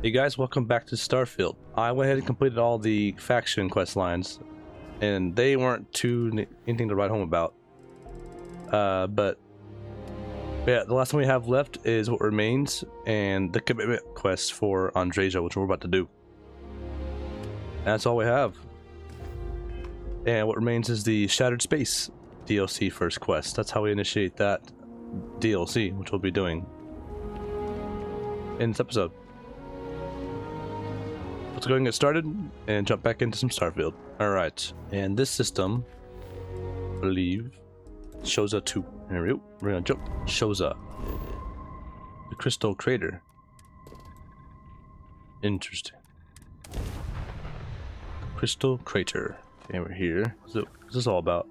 Hey guys, welcome back to Starfield. I went ahead and completed all the faction quest lines, and they weren't too anything to write home about. But yeah, the last one we have left is What Remains and the commitment quest for Andreja, which we're about to do. And that's all we have. And What Remains is the Shattered Space DLC first quest. That's how we initiate that DLC, which we'll be doing in this episode. Let's go ahead and get started and jump back into some Starfield. Alright, and this system, I believe, shows up to. There we go. We're gonna jump. Shows up. The crystal crater. Interesting. Crystal crater. Okay, we're here. What's this all about?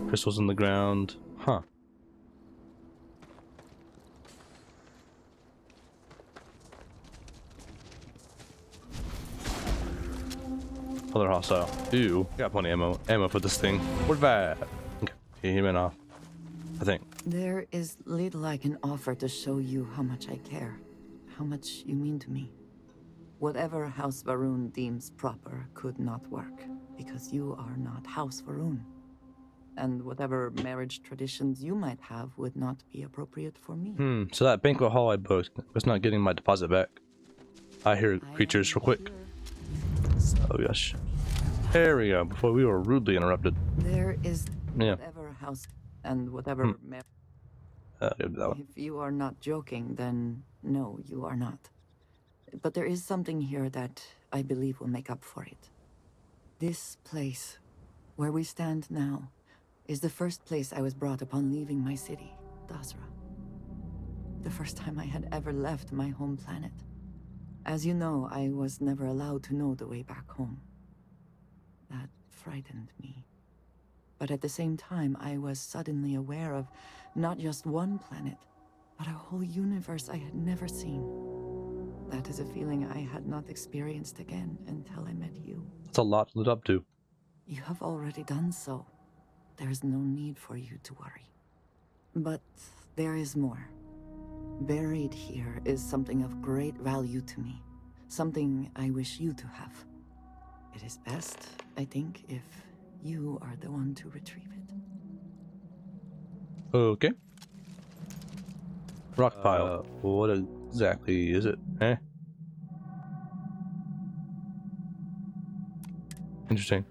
Crystals in the ground. Huh. Other hostile. Ooh, got plenty of ammo for this thing. We're bad. Okay, he went off, I think. There is little I can offer to show you how much I care, how much you mean to me. Whatever House RUUN deems proper could not work, because you are not House RUUN. And whatever marriage traditions you might have would not be appropriate for me. So that banquet hall I booked was not getting my deposit back. I hear creatures real quick. Oh gosh. There we go, before we were rudely interrupted. There is whatever house and whatever If you are not joking, then no, you are not. But there is something here that I believe will make up for it. This place, where we stand now, is the first place I was brought upon leaving my city, Dasra. The first time I had ever left my home planet. As you know, I was never allowed to know the way back home. That frightened me. But at the same time, I was suddenly aware of not just one planet, but a whole universe I had never seen. That is a feeling I had not experienced again until I met you. That's a lot to live up to. You have already done so. There is no need for you to worry. But there is more. Buried here is something of great value to me. Something I wish you to have. It is best, I think, if you are the one to retrieve it. Okay. Rock pile. What exactly is it? Interesting.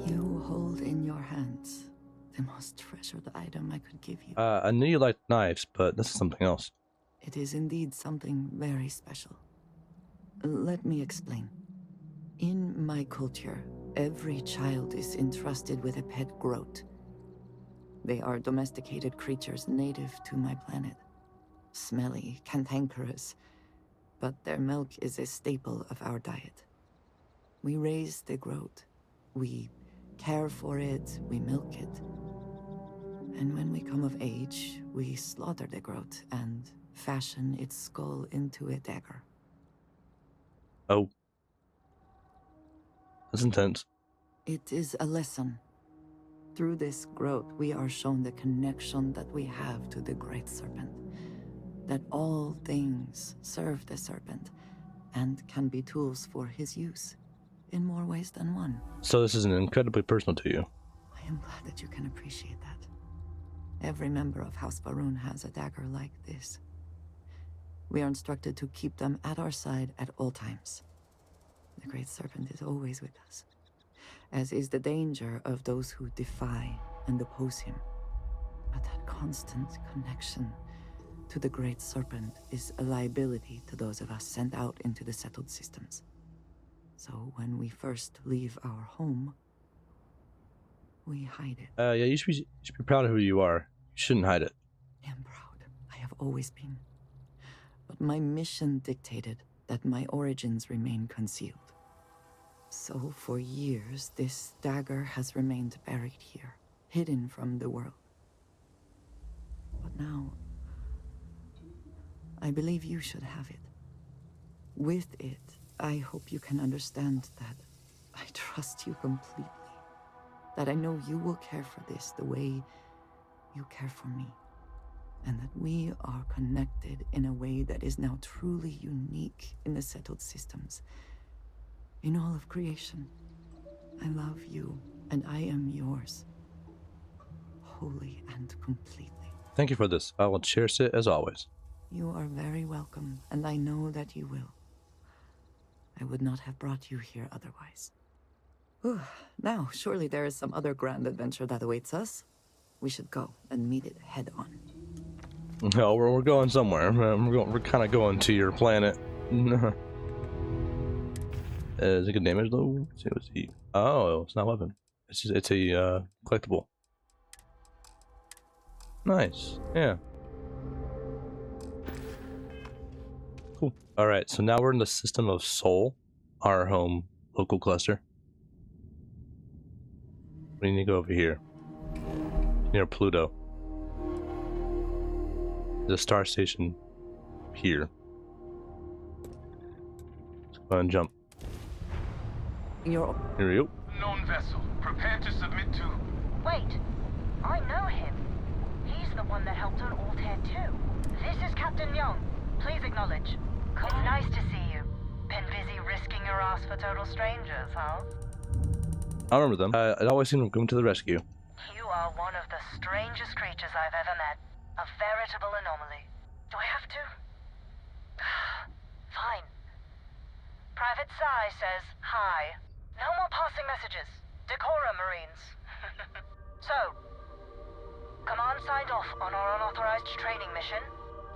You hold in your hands the most treasured item I could give you. I knew you liked knives, but this is something else. It is indeed something very special. Let me explain. In my culture, every child is entrusted with a pet groat. They are domesticated creatures native to my planet. Smelly, cantankerous, but their milk is a staple of our diet. We raise the groat. We care for it, we milk it. And when we come of age, we slaughter the groat and fashion its skull into a dagger. Oh. That's intense. It is a lesson. Through this groat, we are shown the connection that we have to the Great Serpent. That all things serve the Serpent and can be tools for his use in more ways than one. So this is incredibly personal to you. I am glad that you can appreciate that. Every member of House RUUN has a dagger like this. We are instructed to keep them at our side at all times. The Great Serpent is always with us, as is the danger of those who defy and oppose him. But that constant connection to the Great Serpent is a liability to those of us sent out into the settled systems. So when we first leave our home, we hide it. Yeah, you should be proud of who you are. You shouldn't hide it. I am proud. I have always been. But my mission dictated that my origins remain concealed. So for years, this dagger has remained buried here, hidden from the world. But now, I believe you should have it. With it, I hope you can understand that I trust you completely. That I know you will care for this the way you care for me, and that we are connected in a way that is now truly unique in the settled systems. In all of creation, I love you, and I am yours, wholly and completely. Thank you for this. I will cherish it as always. You are very welcome, and I know that you will. I would not have brought you here otherwise. Whew. Now, surely there is some other grand adventure that awaits us. We should go and meet it head on. No, we're going somewhere. We're kind of going to your planet. Is it good damage though? Let's see, what's he? Oh, it's not a weapon. It's just, it's a collectible. Nice. Yeah. Cool. All right. So now we're in the system of Sol, our home local cluster. We need to go over here near Pluto. There's a star station here. Let's go ahead and jump. You're... Here we go. Known vessel. Prepare to submit to... Wait, I know him. He's the one that helped on Altair 2. This is Captain Young. Please acknowledge. It's nice to see you. Been busy risking your ass for total strangers, huh? I remember them. It always seemed to come to the rescue. You are one of the strangest creatures I've ever met. A veritable anomaly. Do I have to? Fine. Private Psy says hi. No more passing messages. Decorum, Marines. So, Command signed off on our unauthorized training mission.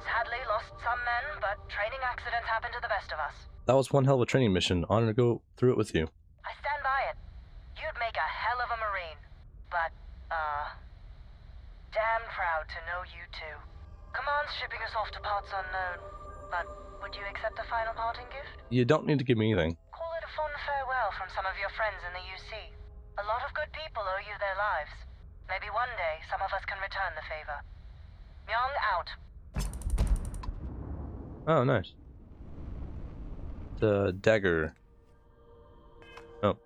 Sadly lost some men, but training accidents happen to the best of us. That was one hell of a training mission. Honor to go through it with you. I stand by it. You'd make a hell of a Marine. But, damn proud to know you too. Command's shipping us off to parts unknown. But would you accept a final parting gift? You don't need to give me anything. Call it a fond farewell from some of your friends in the UC. A lot of good people owe you their lives. Maybe one day some of us can return the favor. Young out. Oh, nice. The dagger. Oh.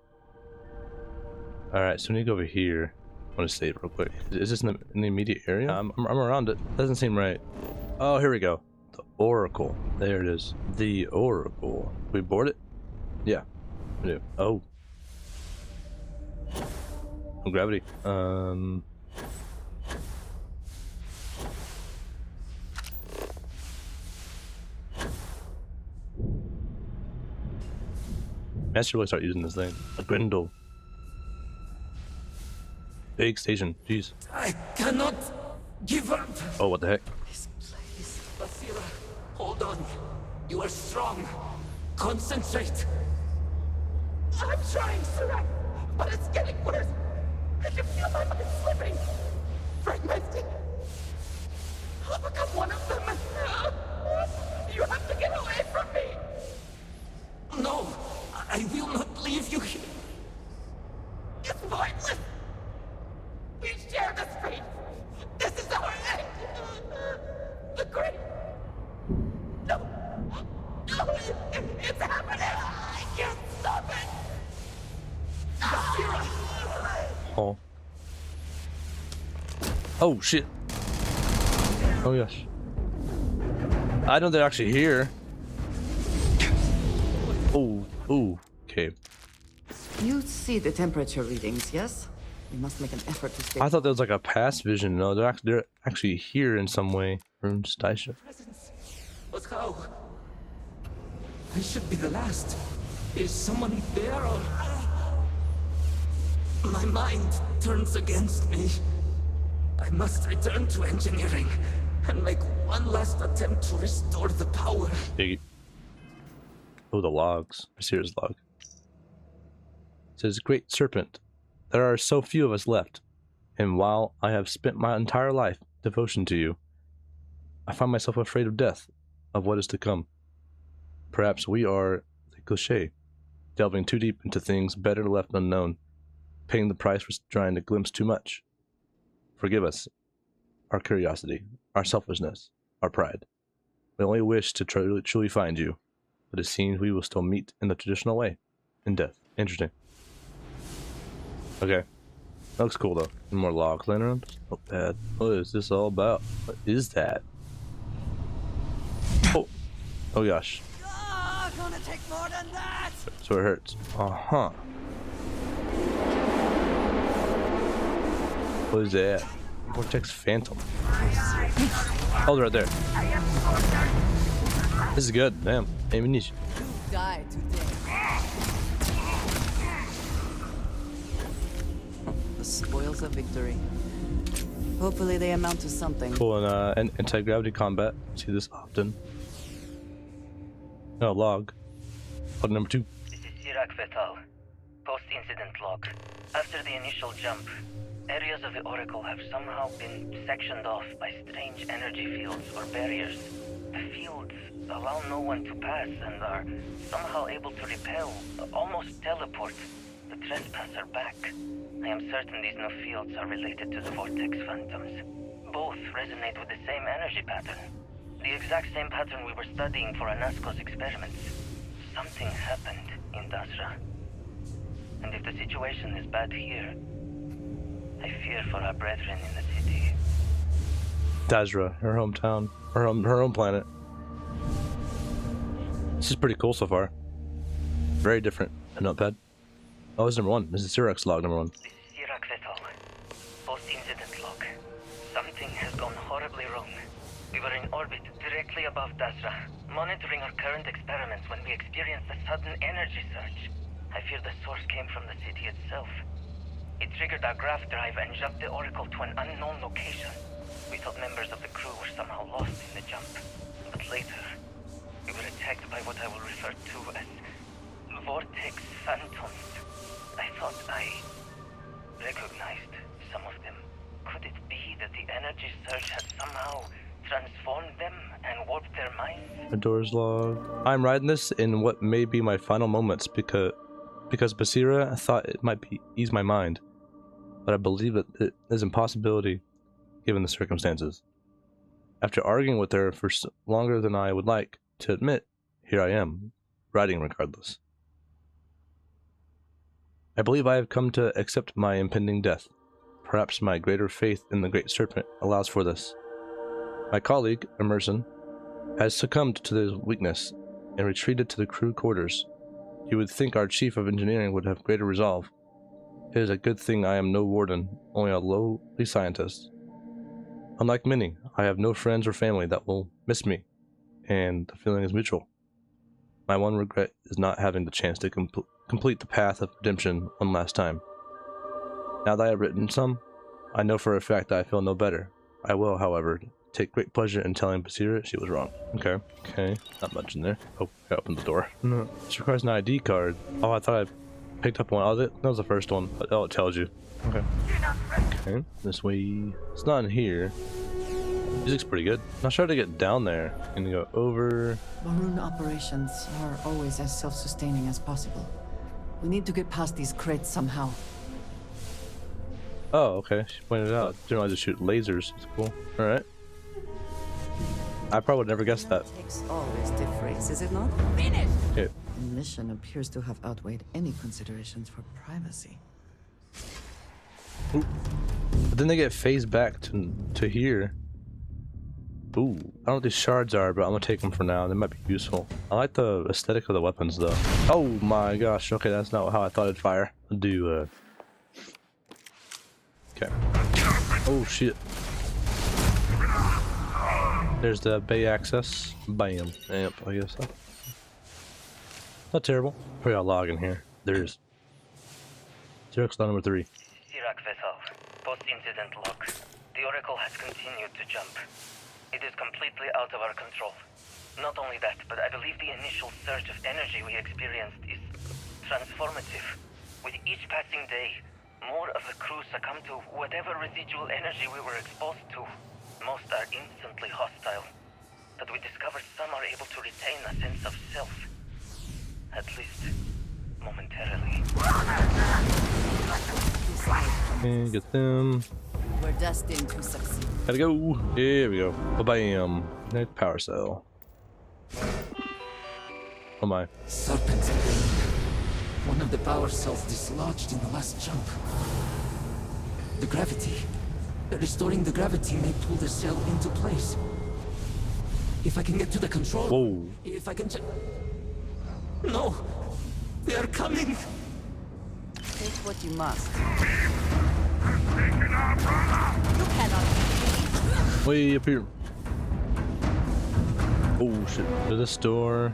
Alright, so we need to go over here. I want to save real quick. Is this in the immediate area? I'm around it. Doesn't seem right. Oh, here we go. The Oracle. There it is. The Oracle. We board it? Yeah. We do. Oh. Oh, gravity. I should really start using this thing. A Grindle. Big station. Jeez. I cannot give up. Oh, what the heck? This place. Basira, hold on. You are strong. Concentrate. I'm trying, Sarah, but it's getting worse. I can feel my mind slipping. Fragmented. I'll become one of them. You have to get away from me. No, I will not leave you here. It's pointless. We share this fate. This is our end. The great. No. No, it's happening. I can't stop it. Basira. Oh. Oh, shit. Oh, yes. I know they're actually here. Oh, ooh. Okay. You see the temperature readings, yes? We must make an effort to stay... I thought there was like a past vision. No, they're actually here in some way. RUUN station. Presence. But how? I should be the last. Is someone there or... My mind turns against me. I must return to engineering and make one last attempt to restore the power. Biggie. Oh, the logs. Basira's log. It says, Great Serpent, there are so few of us left, and while I have spent my entire life devotion to you, I find myself afraid of death, of what is to come. Perhaps we are the cliché, delving too deep into things better left unknown, paying the price for trying to glimpse too much. Forgive us, our curiosity, our selfishness, our pride. We only wish to truly find you, but it seems we will still meet in the traditional way, in death. Interesting. Okay. That looks cool though. More logs laying around. Not bad. What is this all about? What is that? Oh, oh gosh. Gonna take more than that. So it hurts. Uh-huh. What is that? Vortex Phantom. Oh, they're right there. This is good. Damn. Ammunition. You die today. The spoils of victory. Hopefully they amount to something. Cool. And anti-gravity combat. See this often. No, log. Log number 2. This is Sirac Vetal. Post-incident log. After the initial jump, areas of the Oracle have somehow been sectioned off by strange energy fields or barriers. The fields allow no one to pass and are somehow able to repel, almost teleport, the trespasser back. I am certain these new fields are related to the Vortex Phantoms. Both resonate with the same energy pattern. The exact same pattern we were studying for Anasco's experiments. Something happened in Dasra. And if the situation is bad here, I fear for our brethren in the city. Dazra, her hometown, her home planet. This is pretty cool so far. Very different. A notepad. Oh, this is number 1. This is Sirac's log number 1. This is Sirac Vetal. Post-incident log. Something has gone horribly wrong. We were in orbit directly above Dasra, monitoring our current experiments when we experienced a sudden energy surge. I fear the source came from the city itself. It triggered our graph drive and jumped the Oracle to an unknown location. We thought members of the crew were somehow lost in the jump. But later, we were attacked by what I will refer to as Vortex Phantoms. I thought I recognized some of them. Could it be that the energy surge had somehow transformed them and warped their minds? Adores log. I'm writing this in what may be my final moments because Basira thought it might ease my mind, but I believe it is an impossibility given the circumstances. After arguing with her for longer than I would like to admit, here I am, writing regardless. I believe I have come to accept my impending death. Perhaps my greater faith in the Great Serpent allows for this. My colleague, Emerson, has succumbed to his weakness and retreated to the crew quarters. You would think our chief of engineering would have greater resolve. It is a good thing I am no warden, only a lowly scientist. Unlike many, I have no friends or family that will miss me, and the feeling is mutual. My one regret is not having the chance to complete the path of redemption one last time. Now that I have written some, I know for a fact that I feel no better. I will, however, take great pleasure in telling Basira she was wrong. Okay, not much in there. Oh, I opened the door. No, this requires an ID card. Oh, I thought I picked up one. Oh, that was the first one. Oh, it tells you. Okay, this way. It's not in here. Music's pretty good. Not sure how to get down there. Gonna go over. RUUN operations are always as self-sustaining as possible. We need to get past these crates somehow. Oh, okay. She pointed it out. Didn't realize to shoot lasers. It's cool. Alright. I probably would never guess that. Takes always to phrase, is it not? Finish! Okay. The mission appears to have outweighed any considerations for privacy. Ooh. But then they get phased back to here. Ooh. I don't know what these shards are, but I'm gonna take them for now. They might be useful. I like the aesthetic of the weapons, though. Oh my gosh. Okay, that's not how I thought it'd fire. I'll do, Okay. Oh shit. There's the bay access. Bam. Yep, I guess so. Not terrible. We got a log in here. There's Xerox number 3. Sirac Vetal. Post-incident log. The Oracle has continued to jump. It is completely out of our control. Not only that, but I believe the initial surge of energy we experienced is transformative. With each passing day, more of the crew succumb to whatever residual energy we were exposed to. Most are instantly hostile, but we discovered some are able to retain a sense of self. At least, momentarily. And get them. We're destined to succeed. Gotta go. Here we go. Bam. Nice power cell. Oh my. Serpent. One of the power cells dislodged in the last jump. The gravity. Restoring the gravity may pull the cell into place. If I can get to the control... Whoa. If I can No! They are coming! Take what you must. You cannot. Way up here. Oh shit. To this door.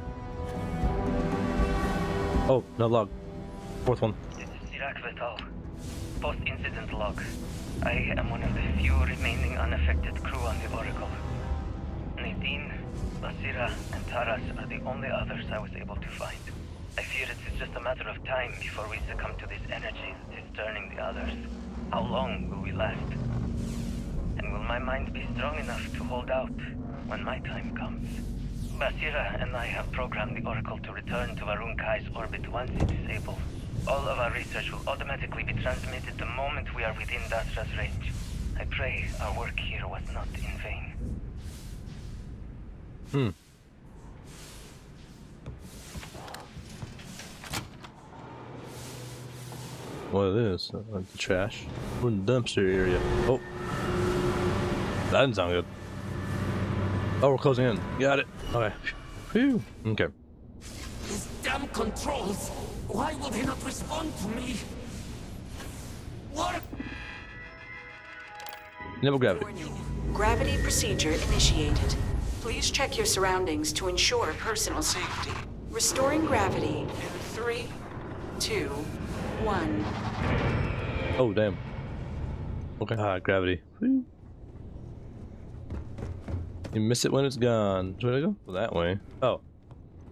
Oh, no log. Fourth one. This is Sirac Vital. Post-incident log. I am one of the few remaining unaffected crew on the Oracle. Nadine, Basira, and Taras are the only others I was able to find. I fear it is just a matter of time before we succumb to this energy that is turning the others. How long will we last? And will my mind be strong enough to hold out when my time comes? Basira and I have programmed the Oracle to return to RUUN Kai's orbit once it is able. All of our research will automatically be transmitted the moment we are within Dasra's range. I pray our work here was not in vain. What it is? Like the trash. We're in the dumpster area. Oh. That didn't sound good. Oh, we're closing in. Got it. Okay. Phew. Okay. These damn controls! Why will they not respond to me? What? Never gravity. Warning. Gravity procedure initiated. Please check your surroundings to ensure personal safety. Restoring gravity in 3, 2, 1. Oh, damn. Okay. Gravity. Whew. You miss it when it's gone. Where'd I go? That way. Oh.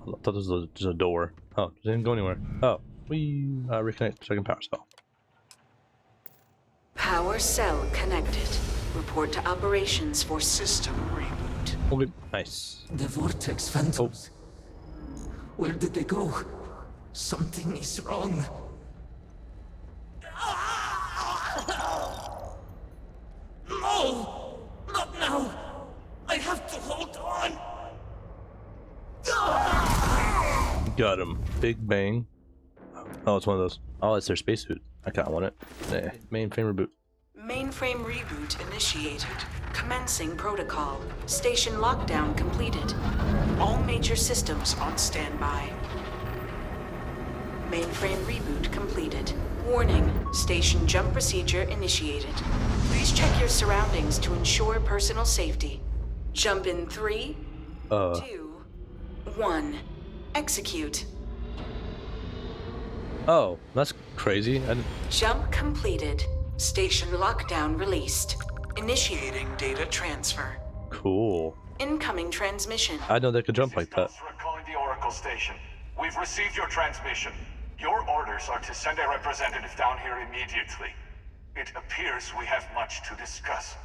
I thought this was just a door. Oh, it didn't go anywhere. Oh. We reconnect second power cell. Power cell connected. Report to operations for system reboot. Okay. Nice. The vortex phantoms. Where did they go? Something is wrong. No! Not now! I have to hold on! Got him. Big bang. Oh, it's one of those. Oh, it's their spacesuit. I kinda want it. Nah. Mainframe reboot. Mainframe reboot initiated. Commencing protocol. Station lockdown completed. All major systems on standby. Mainframe reboot completed. Warning. Station jump procedure initiated. Please check your surroundings to ensure personal safety. Jump in 3, 2, 1. Execute. Oh, that's crazy. I didn't... Jump completed. Station lockdown released. Initiating data transfer. Cool. Incoming transmission. I know they could jump like that. We're calling the Oracle station. We've received your transmission. Your orders are to send a representative down here immediately. It appears we have much to discuss.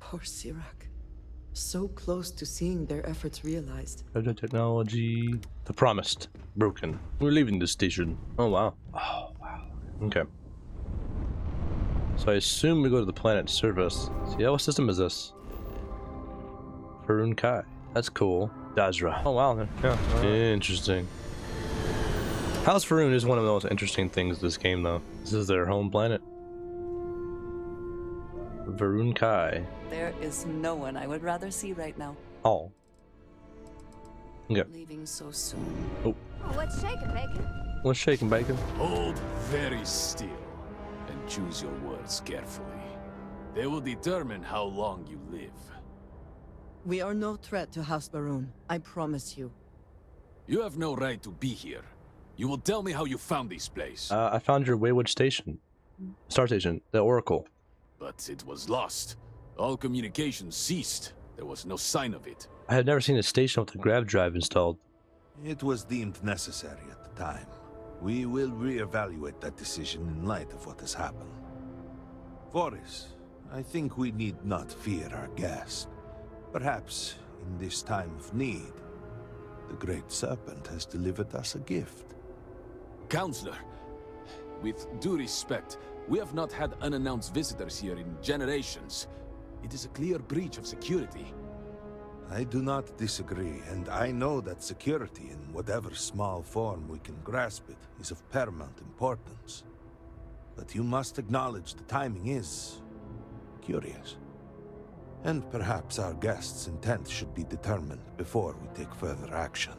Poor Sirac. So close to seeing their efforts realized. Technology. The promised. Broken. We're leaving this station. Oh, wow. Oh, wow. Okay. So I assume we go to the planet surface. See, what system is this? RUUN Kai. That's cool. Dasra. Oh, wow. Yeah. Interesting. House RUUN is one of the most interesting things this game, though. This is their home planet. RUUN Kai. There is no one I would rather see right now. Oh. Okay. Leaving so soon. Oh. What's shaking, bacon? What's shaking, bacon? Hold very still and choose your words carefully. They will determine how long you live. We are no threat to House Barun. I promise you. You have no right to be here. You will tell me how you found this place. I found your Wayward Station. Star Station. The Oracle. But it was lost. All communication ceased. There was no sign of it. I had never seen a station with a grav drive installed. It was deemed necessary at the time. We will reevaluate that decision in light of what has happened. Voris, I think we need not fear our guest. Perhaps, in this time of need, the Great Serpent has delivered us a gift. Counselor, with due respect, we have not had unannounced visitors here in generations. It is a clear breach of security. I do not disagree, and I know that security, in whatever small form we can grasp it, is of paramount importance. But you must acknowledge the timing is curious. And perhaps our guest's intent should be determined before we take further action.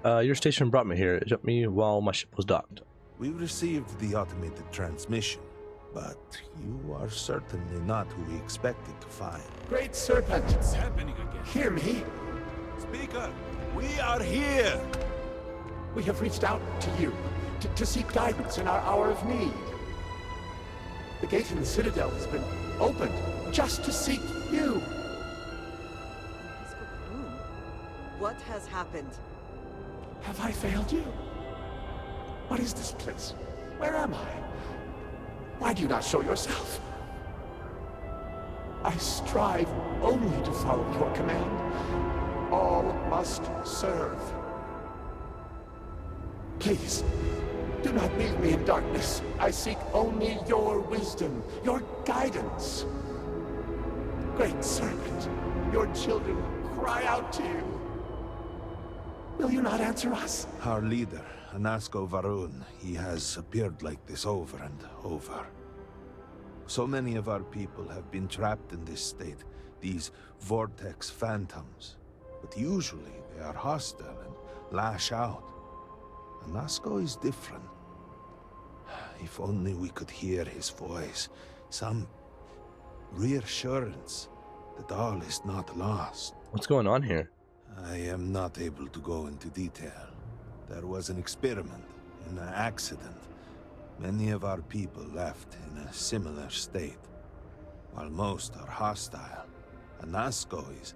Your station brought me here. It jumped me while my ship was docked. We received the automated transmission, but you are certainly not who we expected to find. Great Serpent, It's happening again. hear me. Speaker, we are here! We have reached out to you to seek guidance in our hour of need. The gate in the Citadel has been opened just to seek you. What has happened? Have I failed you? What is this place? Where am I? Why do you not show yourself? I strive only to follow your command. All must serve. Please, do not leave me in darkness. I seek only your wisdom, your guidance. Great Serpent, your children cry out to you. Will you not answer us? Our leader, Anasko Varun, he has appeared like this over and over. So many of our people have been trapped in this state, these vortex phantoms. But usually they are hostile and lash out. Anasko is different. If only we could hear his voice, some reassurance that all is not lost. What's going on here? I am not able to go into detail. There was an experiment, an accident. Many of our people left in a similar state. While most are hostile, Anasko is...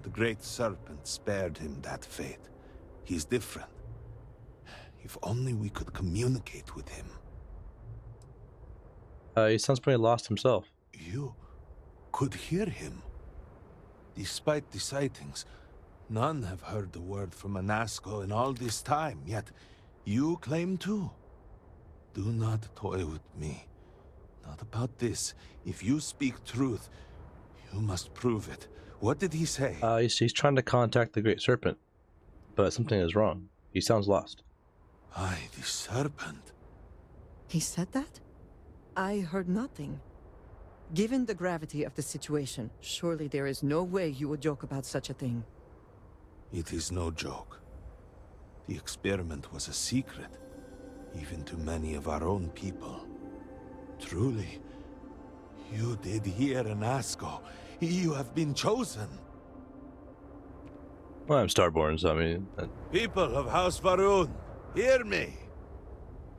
The Great Serpent spared him that fate. He's different. If only we could communicate with him. He sounds pretty lost himself. You could hear him. Despite the sightings, none have heard the word from Anasko in all this time, yet you claim to. Do not toy with me. Not about this. If you speak truth, you must prove it. What did he say? He's trying to contact the Great Serpent, but something is wrong. He sounds lost. Aye, the serpent. He said that? I heard nothing. Given the gravity of the situation, surely there is no way you would joke about such a thing. It is no joke. The experiment was a secret, even to many of our own people. Truly, you did hear Anasko. You have been chosen. Well, I'm Starborn, so I mean... People of House Varun, hear me.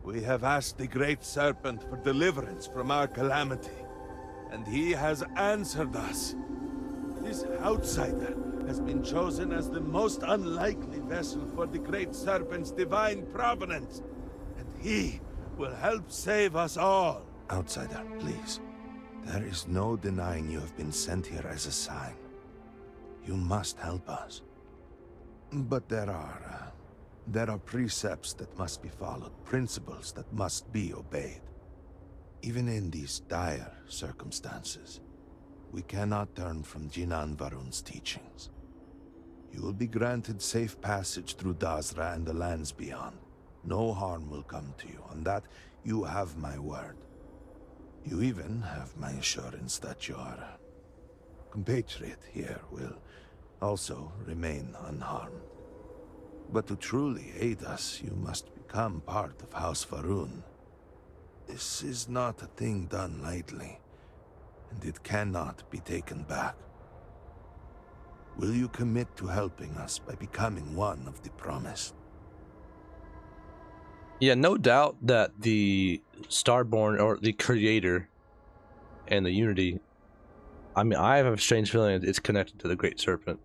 We have asked the Great Serpent for deliverance from our calamity, and he has answered us. This outsider has been chosen as the most unlikely vessel for the Great Serpent's divine providence, and he will help save us all. Outsider, please. There is no denying you have been sent here as a sign. You must help us. But there are precepts that must be followed, principles that must be obeyed. Even in these dire circumstances, we cannot turn from Jinan Varun's teachings. You will be granted safe passage through Dazra and the lands beyond. No harm will come to you. On that, you have my word. You even have my assurance that your compatriot here will also remain unharmed. But to truly aid us, you must become part of House Varun. This is not a thing done lightly, and it cannot be taken back. Will you commit to helping us by becoming one of the promised? Yeah, no doubt that the Starborn, or the Creator, and the Unity, I mean, I have a strange feeling it's connected to the Great Serpent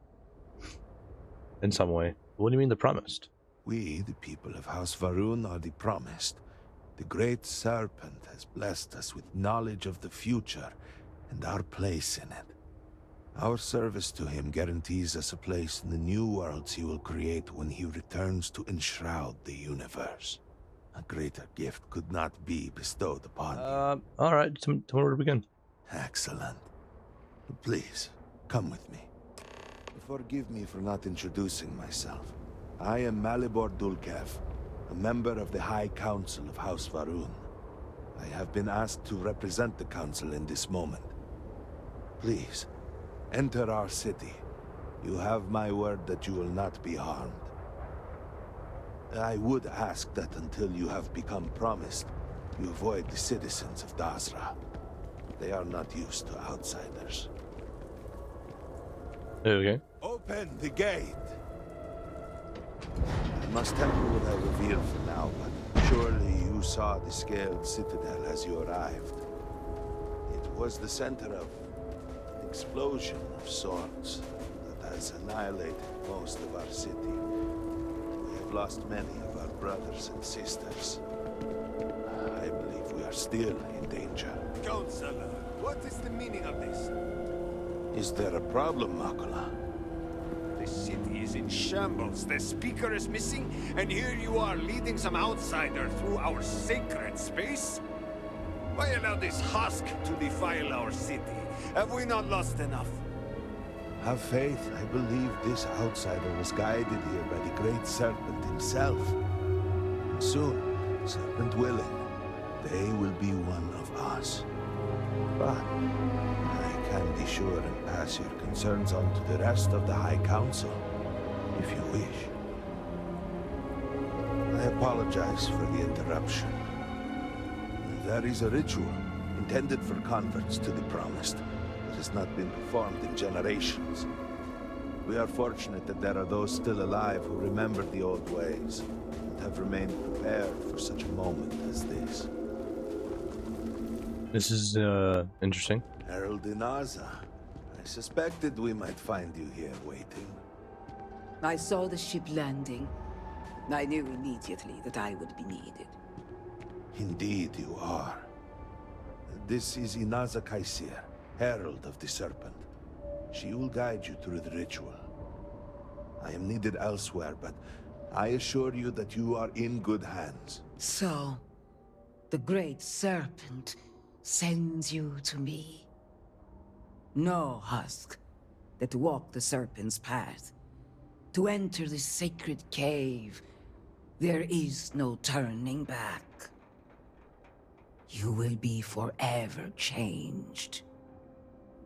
in some way. What do you mean the promised? We, the people of House Varun, are the promised. The Great Serpent has blessed us with knowledge of the future and our place in it. Our service to him guarantees us a place in the new worlds he will create when he returns to enshroud the universe. A greater gift could not be bestowed upon you. Alright, tell me where to begin. Excellent. Please, come with me. Forgive me for not introducing myself. I am Malibor Dulkev, a member of the High Council of House Varun. I have been asked to represent the Council in this moment. Please, enter our city. You have my word that you will not be harmed. I would ask that until you have become promised, you avoid the citizens of Dasra. They are not used to outsiders. Okay. Open the gate! I must tell you what I reveal for now, but surely you saw the scaled citadel as you arrived. It was the center of an explosion of sorts that has annihilated most of our city. We have lost many of our brothers and sisters. I believe we are still in danger. Counselor, what is the meaning of this? Is there a problem, Makula? The city is in shambles, the speaker is missing, and here you are leading some outsider through our sacred space? Why allow this husk to defile our city? Have we not lost enough? Have faith. I believe this outsider was guided here by the great serpent himself. And soon, serpent willing, they will be one of us. But I can be sure and pass your concerns on to the rest of the High Council, if you wish. I apologize for the interruption. There is a ritual intended for converts to the Promised that has not been performed in generations. We are fortunate that there are those still alive who remember the old ways and have remained prepared for such a moment as this. This is interesting. Herald Inaza, I suspected we might find you here waiting. I saw the ship landing. I knew immediately that I would be needed. Indeed you are. This is Inaza Kaisir, Herald of the Serpent. She will guide you through the ritual. I am needed elsewhere, but I assure you that you are in good hands. So, the Great Serpent sends you to me. No husk that walk the Serpent's path. To enter the sacred cave, there is no turning back. You will be forever changed.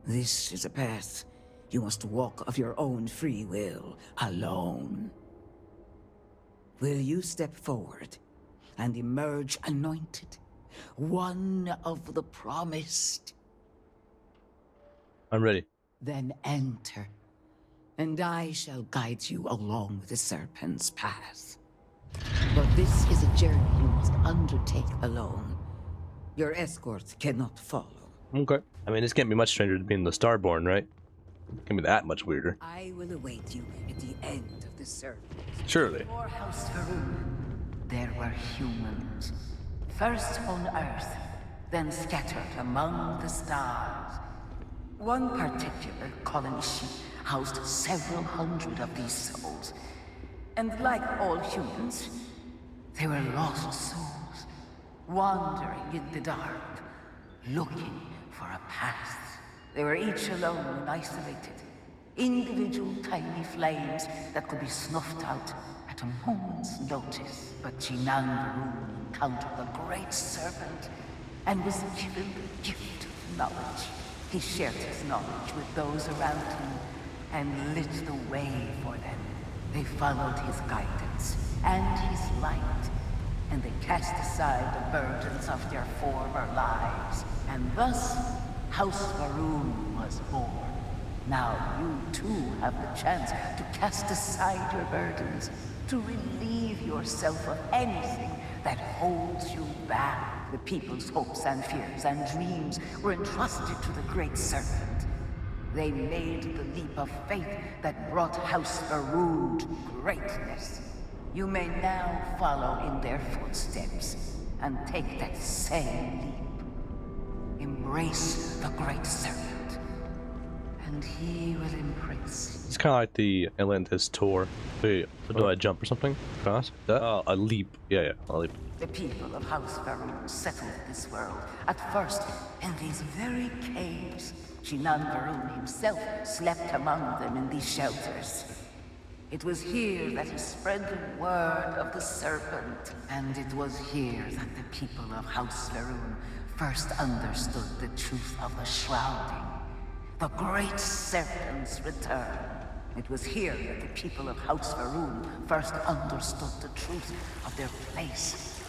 This is a path you must walk of your own free will, alone. Will you step forward and emerge anointed, one of the promised? I'm ready. Then enter, and I shall guide you along the Serpent's path. But this is a journey you must undertake alone. Your escort cannot follow. Okay. I mean, this can't be much stranger to being the Starborn, right? It can't be that much weirder. I will await you at the end of the Serpent. Surely. Before House RUUN, there were humans. First on Earth, then scattered among the stars. One particular colony ship housed several hundred of these souls. And like all humans, they were lost souls, wandering in the dark, looking for a path. They were each alone and isolated, individual tiny flames that could be snuffed out at a moment's notice. But RUUN encountered the Great Serpent and was given the gift of knowledge. He shared his knowledge with those around him and lit the way for them. They followed his guidance and his light, and they cast aside the burdens of their former lives. And thus, House RUUN was born. Now you too have the chance to cast aside your burdens, to relieve yourself of anything that holds you back. The people's hopes and fears and dreams were entrusted to the Great Serpent. They made the leap of faith that brought House RUUN to greatness. You may now follow in their footsteps and take that same leap. Embrace the Great Serpent, and he will embrace. It's kind of like the Atlantis tour. Wait, so do I jump or something? Across? That? Oh, a leap. Yeah, a leap. The people of House RUUN settled this world, at first in these very caves. RUUN himself slept among them in these shelters. It was here that he spread the word of the serpent. And it was here that the people of House Varun first understood the truth of the shrouding. The great serpent's return. It was here that the people of House Varun first understood the truth of their place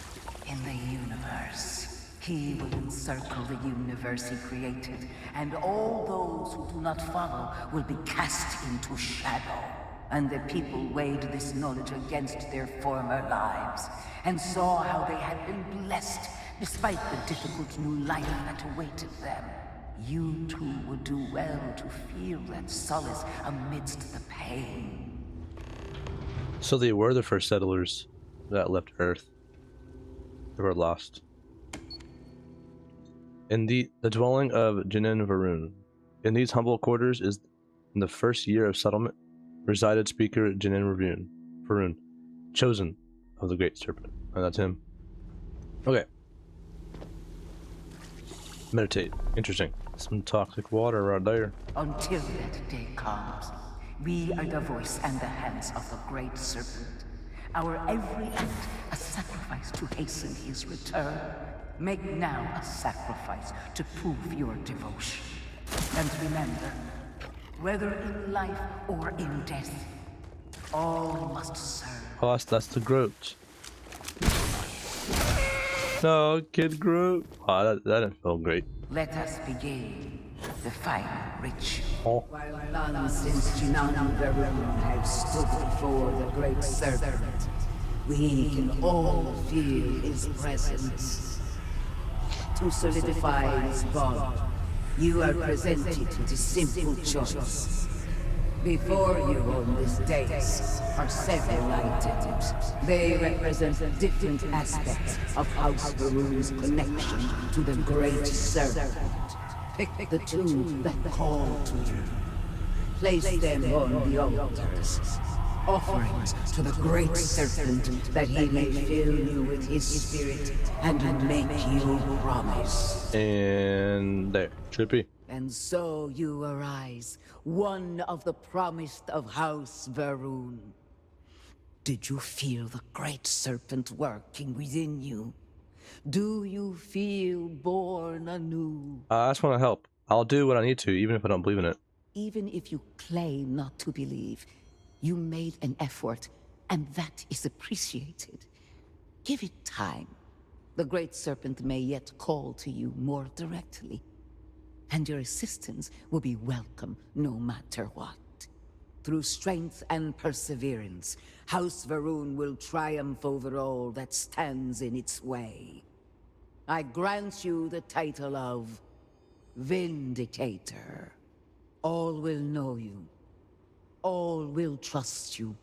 in the universe. He will encircle the universe he created, and all those who do not follow will be cast into shadow. And the people weighed this knowledge against their former lives, and saw how they had been blessed despite the difficult new life that awaited them. You too would do well to feel that solace amidst the pain. So they were the first settlers that left Earth. They were lost. In the dwelling of Jinin Varun. In these humble quarters is in the first year of settlement resided speaker Jinin Varun, chosen of the Great Serpent. And that's him. Okay. Meditate. Interesting. Some toxic water right there. Until that day comes, we are the voice and the hands of the Great Serpent. Our every act a sacrifice to hasten his return. Make now a sacrifice to prove your devotion. And remember, whether in life or in death, all must serve. Oh, that's the Groot. No, Kid Groot. Oh, that didn't feel great. Let us begin the final ritual. Oh. While none since Jinan Varun have stood before the Great Serpent, we can all feel his presence. To solidify his bond, you are presented with a simple choice. Before you on this dais are several items. They represent different aspects of House Varun's connection to the Great Serpent. Pick the two that call to you. Place them on the altars. Offerings to the Great Serpent that he may fill you with his spirit and make you promise. And there. Trippy. And so you arise, one of the promised of House Varun. Did you feel the Great Serpent working within you? Do you feel born anew? I just want to help. I'll do what I need to, even if I don't believe in it. Even if you claim not to believe, you made an effort, and that is appreciated. Give it time. The Great Serpent may yet call to you more directly. And your assistance will be welcome no matter what. Through strength and perseverance, House Varun will triumph over all that stands in its way. I grant you the title of Vindicator. All will know you. All will trust you.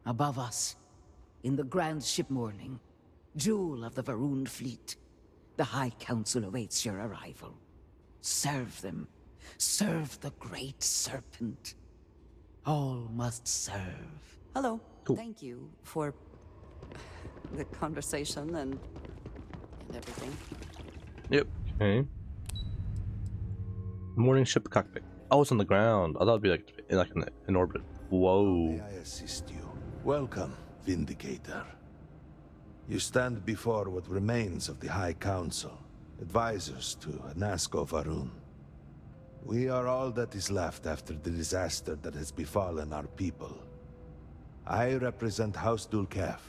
Above us, in the grand ship morning, jewel of the Varun fleet, the High Council awaits your arrival. Serve them. Serve the Great Serpent. All must serve. Hello. Cool. Thank you for the conversation and everything. Yep. Okay. Morning ship cockpit. Oh, it's on the ground. I thought it'd be like in orbit. Whoa. May I assist you? Welcome, Vindicator. You stand before what remains of the High Council, advisors to Nazco Varun. We are all that is left after the disaster that has befallen our people. I represent House Dulkef.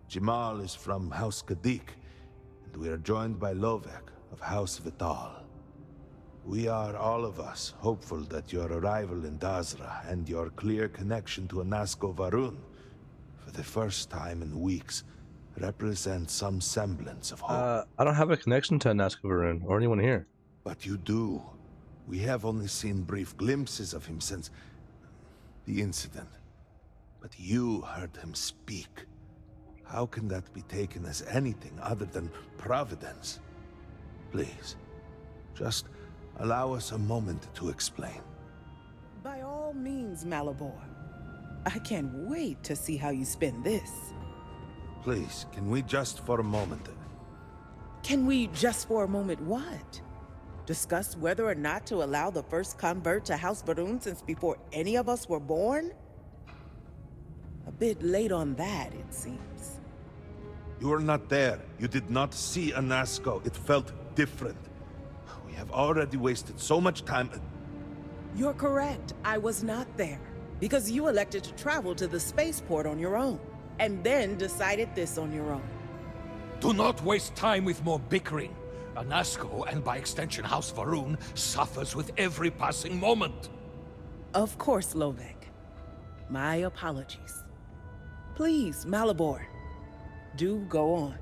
Jamal is from House Kadik, and we are joined by Lovek of House Vital. We are, all of us, hopeful that your arrival in Dazra and your clear connection to Nazco Varun, for the first time in weeks, represent some semblance of hope. I don't have a connection to Nazco Varun or anyone here. But you do. We have only seen brief glimpses of him since the incident. But you heard him speak. How can that be taken as anything other than providence? Please, just allow us a moment to explain. By all means, Malabor. I can't wait to see how you spin this. Please, can we just for a moment... Can we just for a moment what? Discuss whether or not to allow the first convert to House Varun since before any of us were born? bit late on that, it seems. You were not there. You did not see a Nasco. It felt different. We have already wasted so much time. You're correct. I was not there. Because you elected to travel to the spaceport on your own. And then decided this on your own. Do not waste time with more bickering. Anasco, and by extension House RUUN, suffers with every passing moment. Of course, Lovek. My apologies. Please, Malibor. Do go on.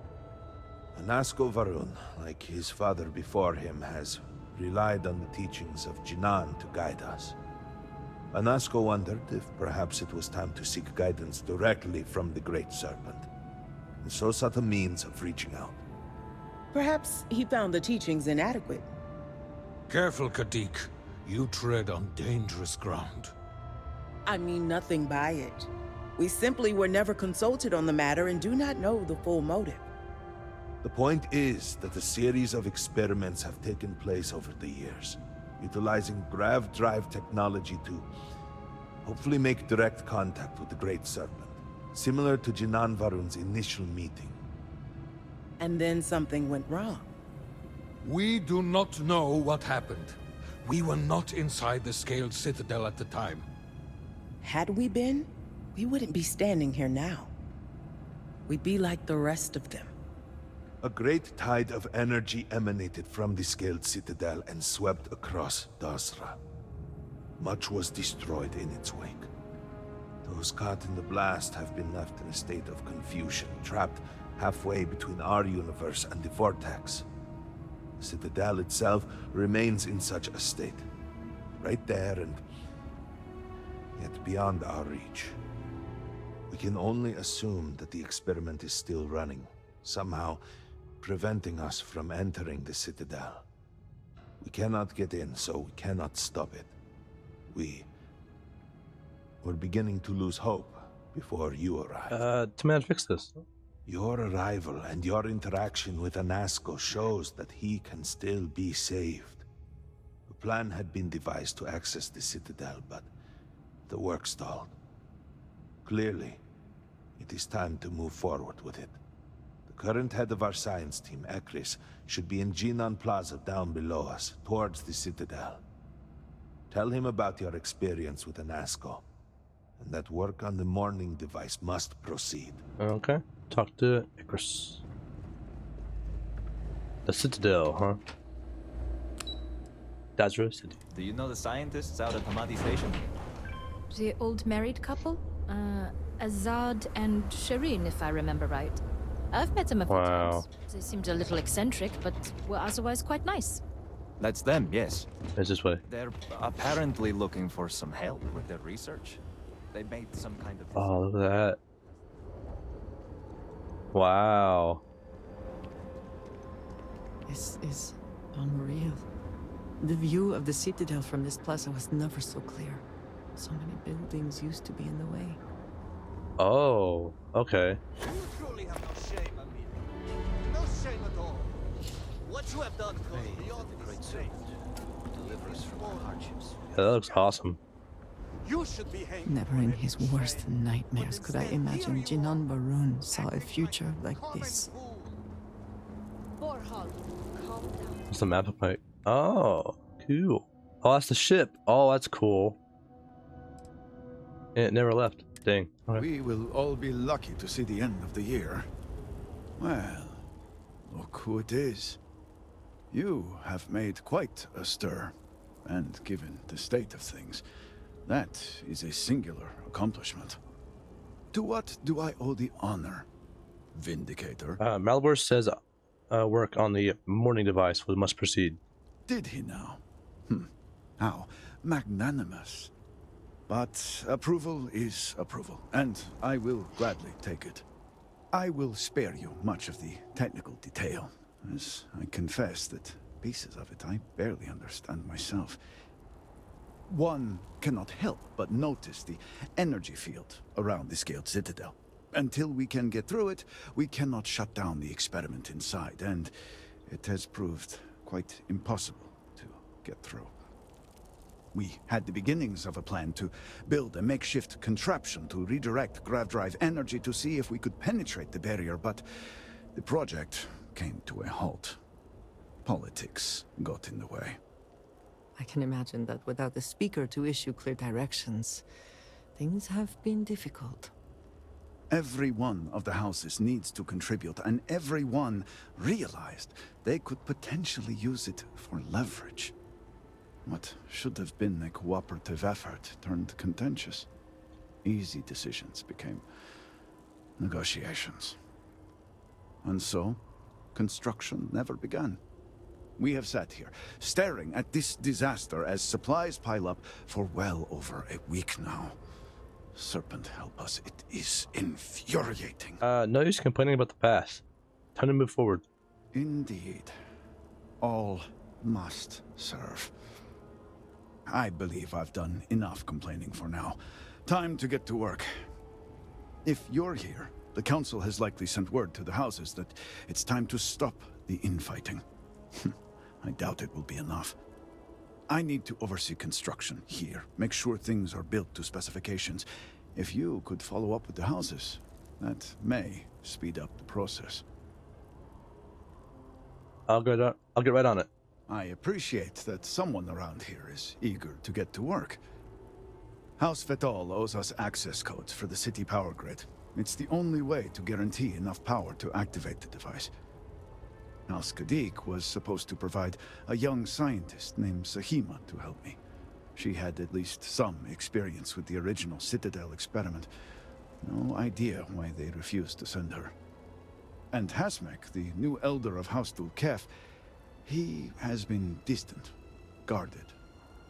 Anasco Varun, like his father before him, has relied on the teachings of Jinan to guide us. Anasco wondered if perhaps it was time to seek guidance directly from the Great Serpent, and so sought a means of reaching out. Perhaps he found the teachings inadequate. Careful, Kadik. You tread on dangerous ground. I mean nothing by it. We simply were never consulted on the matter and do not know the full motive. The point is that a series of experiments have taken place over the years, utilizing grav drive technology to hopefully make direct contact with the Great Serpent, similar to Jinan Varun's initial meeting. And then something went wrong. We do not know what happened. We were not inside the scaled citadel at the time. Had we been, we wouldn't be standing here now. We'd be like the rest of them. A great tide of energy emanated from the scaled citadel and swept across Dasra. Much was destroyed in its wake. Those caught in the blast have been left in a state of confusion, trapped halfway between our universe and the vortex. The citadel itself remains in such a state, right there and yet beyond our reach. We can only assume that the experiment is still running, somehow preventing us from entering the citadel. We cannot get in, so we cannot stop it. We're beginning to lose hope before you arrive. To fix this. Your arrival and your interaction with Anasco shows that he can still be saved. A plan had been devised to access the citadel, but the work stalled. Clearly, it is time to move forward with it. The current head of our science team, Ekris, should be in Jinan Plaza down below us, towards the citadel. Tell him about your experience with Anasco, and that work on the morning device must proceed. Okay. Talk to Ekris. The Citadel, huh? Dasra City. Do you know the scientists out at Hamadi Station? The old married couple? Azad and Shireen, if I remember right. I've met them a few times. They seemed a little eccentric, but were otherwise quite nice. That's them, yes. It's this way. They're apparently looking for some help with their research. They made some kind of... Oh, look at that. Wow. This is unreal. The view of the Citadel from this plaza was never so clear. So many buildings used to be in the way. Oh, okay. You truly have no shame, Amir. No shame at all. What you have done goes beyond the great saint. Deliver us from our hardships. Yeah, that looks awesome. You should be hanged. Never in his worst nightmares could I imagine Jinan Varun saw a future like this. What's the map of my... Oh, cool. Oh, that's the ship. Oh, that's cool. And it never left. Dang. Okay. We will all be lucky to see the end of the year. Well, look who it is. You have made quite a stir, and given the state of things, that is a singular accomplishment. To what do I owe the honor, Vindicator? Malibor says work on the morning device must proceed. Did he now? How magnanimous. But approval is approval, and I will gladly take it. I will spare you much of the technical detail, as I confess that pieces of it I barely understand myself. One cannot help but notice the energy field around the scaled citadel. Until we can get through it, we cannot shut down the experiment inside, and it has proved quite impossible to get through. We had the beginnings of a plan to build a makeshift contraption to redirect grav drive energy to see if we could penetrate the barrier, but the project came to a halt. Politics got in the way. I can imagine that without the speaker to issue clear directions, things have been difficult. Every one of the houses needs to contribute, and everyone realized they could potentially use it for leverage. What should have been a cooperative effort turned contentious. Easy decisions became negotiations. And so, construction never began. We have sat here, staring at this disaster as supplies pile up for well over a week now. Serpent help us, it is infuriating. No use complaining about the past. Time to move forward. Indeed. All must serve. I believe I've done enough complaining for now. Time to get to work. If you're here, the Council has likely sent word to the houses that it's time to stop the infighting. I doubt it will be enough. I need to oversee construction here, make sure things are built to specifications. If you could follow up with the houses, that may speed up the process. I'll get right on it. I appreciate that someone around here is eager to get to work. House Vetol owes us access codes for the city power grid. It's the only way to guarantee enough power to activate the device. House Kadik was supposed to provide a young scientist named Sahima to help me. She had at least some experience with the original Citadel experiment. No idea why they refused to send her. And Hasmek, the new elder of House Dulkef, he has been distant, guarded.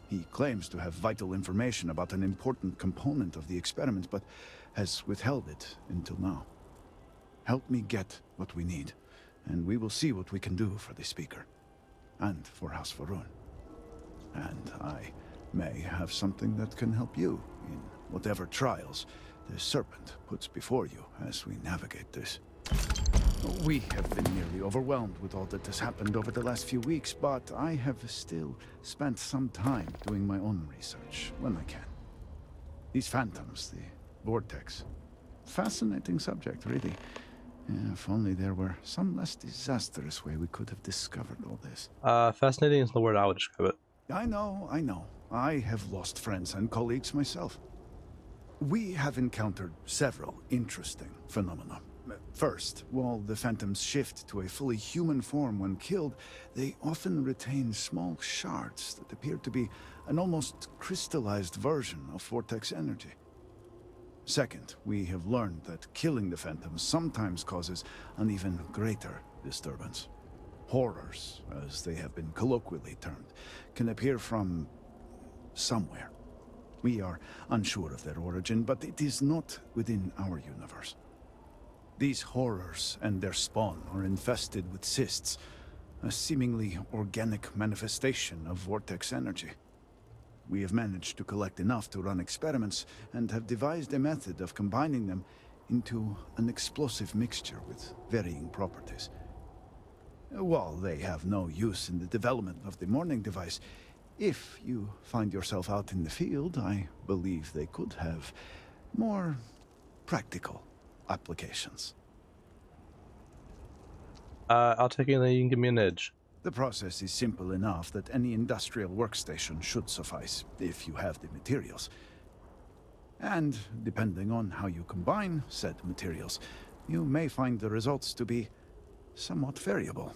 He claims to have vital information about an important component of the experiment, but has withheld it until now. Help me get what we need, and we will see what we can do for the Speaker, and for House RUUN. And I may have something that can help you in whatever trials the Serpent puts before you as we navigate this. We have been nearly overwhelmed with all that has happened over the last few weeks, but I have still spent some time doing my own research when I can. These phantoms, the vortex. Fascinating subject, really. If only there were some less disastrous way we could have discovered all this. Fascinating is the word I would describe it. I know. I have lost friends and colleagues myself. We have encountered several interesting phenomena. First, while the phantoms shift to a fully human form when killed, they often retain small shards that appear to be an almost crystallized version of vortex energy. Second, we have learned that killing the phantoms sometimes causes an even greater disturbance. Horrors, as they have been colloquially termed, can appear from somewhere. We are unsure of their origin, but it is not within our universe. These horrors and their spawn are infested with cysts, a seemingly organic manifestation of vortex energy. We have managed to collect enough to run experiments and have devised a method of combining them into an explosive mixture with varying properties. While they have no use in the development of the morning device, if you find yourself out in the field, I believe they could have more practical applications. I'll take anything you can give me an edge. The process is simple enough that any industrial workstation should suffice, if you have the materials. And, depending on how you combine said materials, you may find the results to be somewhat variable.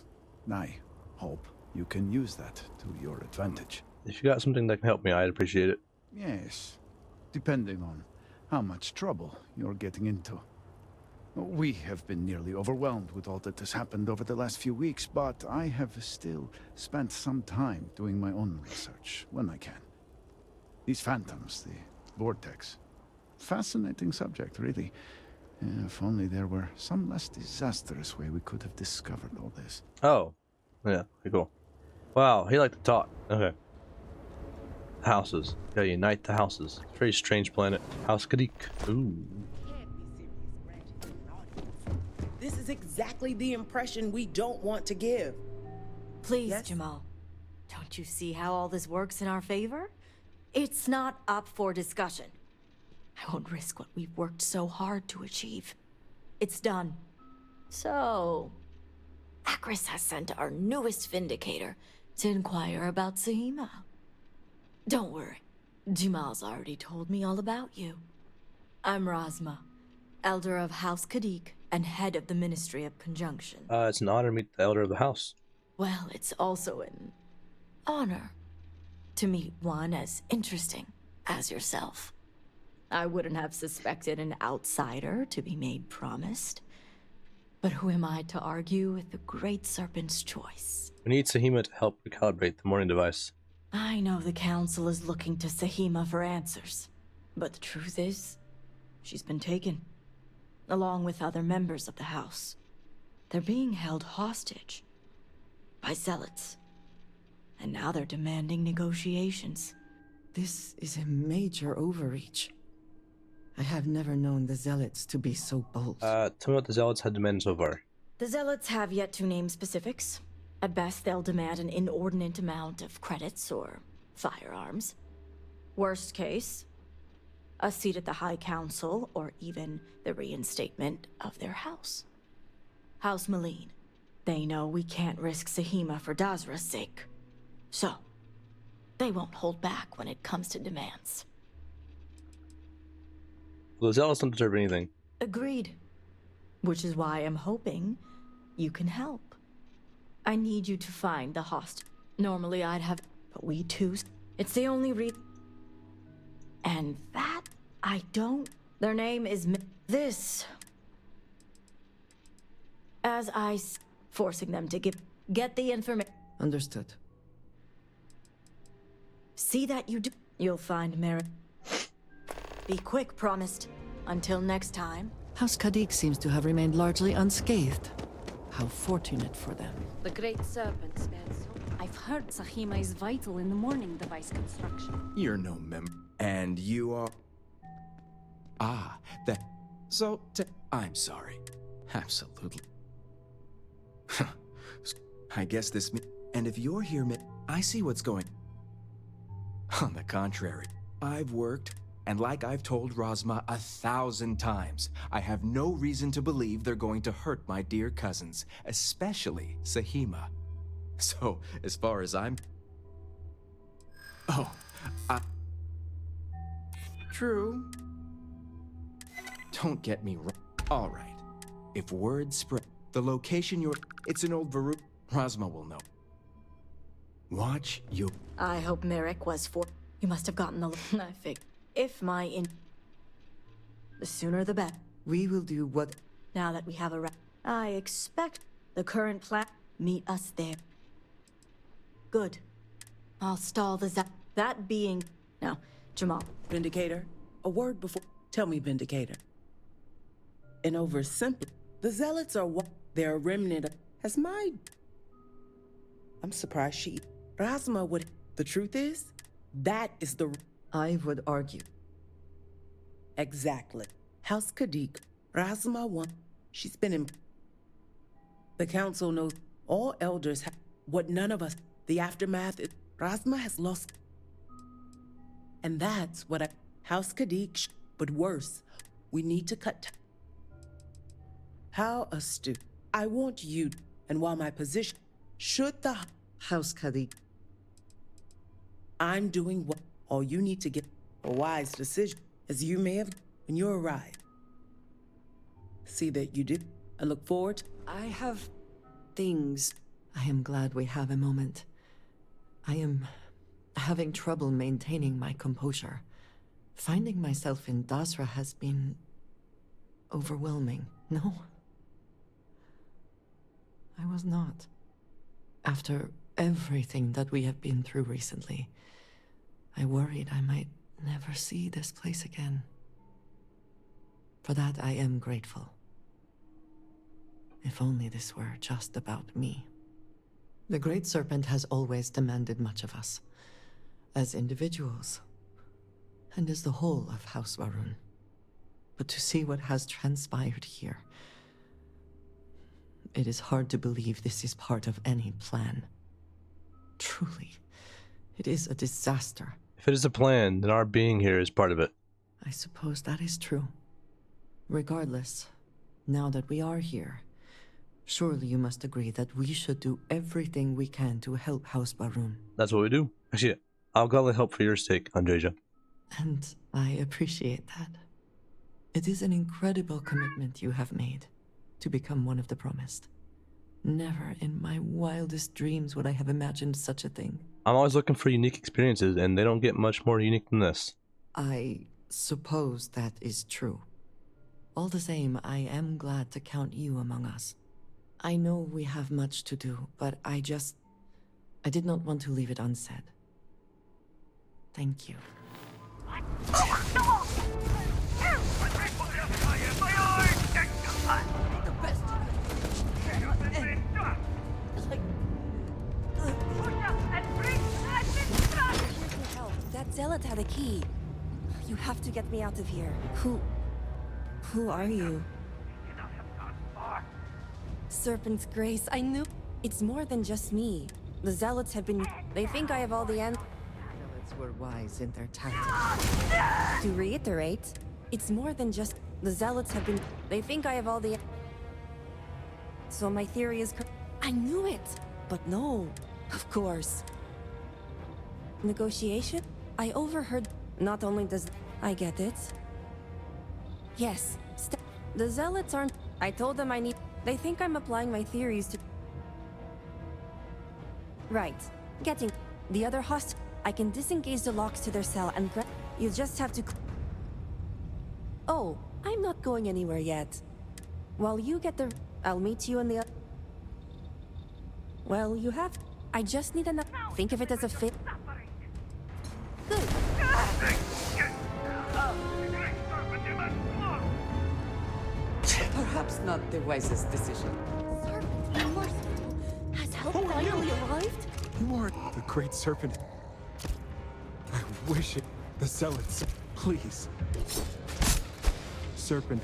I hope you can use that to your advantage. If you got something that can help me, I'd appreciate it. Yes, depending on how much trouble you're getting into. We have been nearly overwhelmed with all that has happened over the last few weeks, but I have still spent some time doing my own research when I can. These phantoms, the vortex. Fascinating subject, really. If only there were some less disastrous way we could have discovered all this. Oh, yeah, pretty cool. Wow, he liked to talk. Okay. Houses. Gotta unite the houses. Very strange planet. House Kadik. Ooh. This is exactly the impression we don't want to give. Please, yes? Jamal. Don't you see how all this works in our favor? It's not up for discussion. I won't risk what we've worked so hard to achieve. It's done. So, Akris has sent our newest Vindicator to inquire about Sahima. Don't worry, Jamal's already told me all about you. I'm Razma, Elder of House Kadik and head of the Ministry of Conjunction. It's an honor to meet the Elder of the House. Well, it's also an honor to meet one as interesting as yourself. I wouldn't have suspected an outsider to be made promised. But who am I to argue with the Great Serpent's choice? We need Sahima to help recalibrate the morning device. I know the Council is looking to Sahima for answers. But the truth is, she's been taken, along with other members of the House. They're being held hostage by zealots. And now they're demanding negotiations. This is a major overreach. I have never known the Zealots to be so bold. Tell me what the Zealots had demanded so far. The Zealots have yet to name specifics. At best, they'll demand an inordinate amount of credits or firearms. Worst case, a seat at the High Council or even the reinstatement of their house. House Maleen. They know we can't risk Sahima for Dazra's sake. So, they won't hold back when it comes to demands. Well, the Zealots don't deserve anything. Agreed. Which is why I'm hoping you can help. I need you to find the host. Normally I'd have, but we too. It's the only and that I don't. Their name is this. As forcing them to get the information. Understood. See that you do. You'll find merit. Be quick, promised. Until next time. House Kadik seems to have remained largely unscathed. How fortunate for them. The Great Serpent spared so. I've heard Sahima is vital in the morning device construction. You're no member. And you are... Ah, that... So, I'm sorry. Absolutely. I guess this... And if you're here, I see what's going... On the contrary, I've worked, and like I've told Razma 1,000 times, I have no reason to believe they're going to hurt my dear cousins, especially Sahima. So, as far as I'm... Oh, True. Don't get me wrong. All right. If word spread, the location you're... It's an old Varu... Razma will know. Watch you... I hope Merrick was for... You must have gotten the... I figured. If my the sooner the better. We will do what... Now that we have a... I expect the current plan... Meet us there. Good. I'll stall the that being... Now, Jamal. Vindicator, a word before... Tell me, Vindicator. In oversimple, the Zealots are what... They're a remnant of... Has my... I'm surprised she... Razma would... The truth is, that is the... I would argue. Exactly. House Kadik, Razma won. She's been in... The council knows all elders have... What none of us... The aftermath is... Razma has lost... And that's what I... House Kadik... But worse, we need to cut... How astute. I want you... And while my position... Should the... House Kadik... I'm doing what... All you need to get a wise decision, as you may have when you arrive. See that you did. I look forward to... I have things. I am glad we have a moment. I am having trouble maintaining my composure. Finding myself in Dazra has been overwhelming. No? I was not. After everything that we have been through recently, I worried I might never see this place again. For that I am grateful. If only this were just about me. The Great Serpent has always demanded much of us, as individuals, and as the whole of House RUUN. But to see what has transpired here, it is hard to believe this is part of any plan. Truly, it is a disaster. If it is a plan, then our being here is part of it. I suppose that is true. Regardless, now that we are here, surely you must agree that we should do everything we can to help House Barun. That's what we do. Actually, I'll gladly help for your sake, Andreja. And I appreciate that. It is an incredible commitment you have made to become one of the promised. Never in my wildest dreams would I have imagined such a thing. I'm always looking for unique experiences, and they don't get much more unique than this. I suppose that is true. All the same, I am glad to count you among us. I know we have much to do, but I did not want to leave it unsaid. Thank you. That zealot had a key. You have to get me out of here. Who are you? Serpent's Grace, I knew. It's more than just me. The zealots have been. They think I have all the Zealots were wise in their tactics. To reiterate, it's more than just. The zealots have been. They think I have all the. So my theory is. I knew it! But no. Of course. Negotiation? I overheard. Not only does. I get it. Yes. The zealots aren't. I told them I need. They think I'm applying my theories to. Right. Getting. The other host. I can disengage the locks to their cell and. You just have to. Oh, I'm not going anywhere yet. While you get the. I'll meet you in the. Well, you have. I just need enough. Think of it as a fit. Good. Perhaps not the wisest decision. Serpent, be merciful. Has help finally arrived? You are the great serpent. I wish it. The zealots, please. Serpent.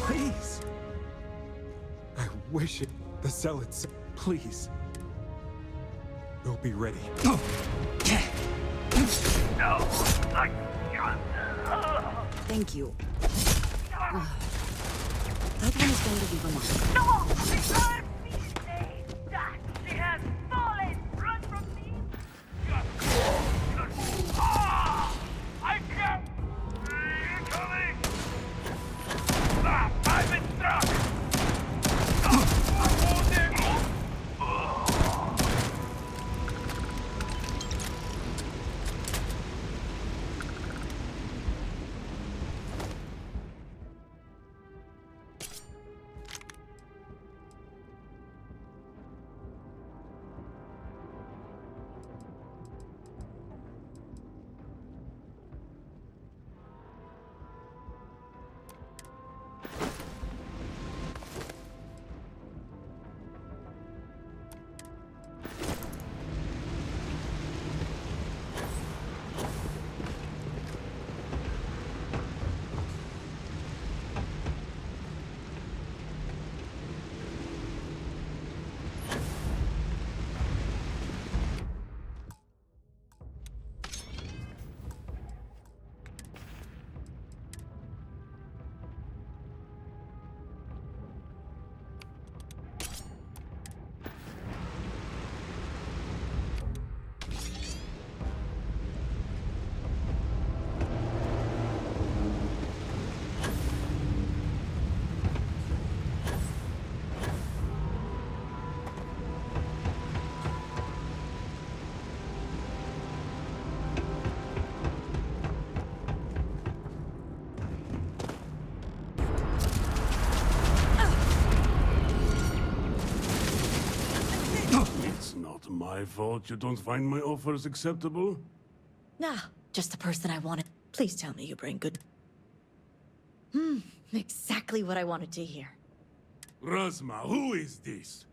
Please. I wish it. The zealots, please. We'll be ready. No, Thank you. That one is going to be the one. No! She has fallen! Run from me! I can't! You're coming! I've been struck! I'm holding! My fault you don't find my offers acceptable? Nah, just the person I wanted. Please tell me you bring good. Exactly what I wanted to hear. Razma, who is this?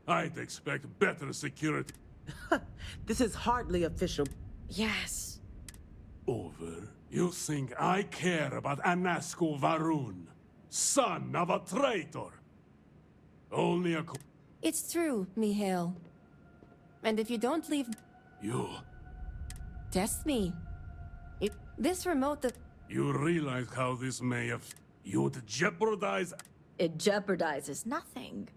I'd expect better security. This is hardly official. Yes. Over. You think I care about Anasco Varun, son of a traitor? Only a... It's true, Mihail. And if you don't leave... You... Test me. This remote... You realize how this may have... You'd jeopardize... It jeopardizes nothing.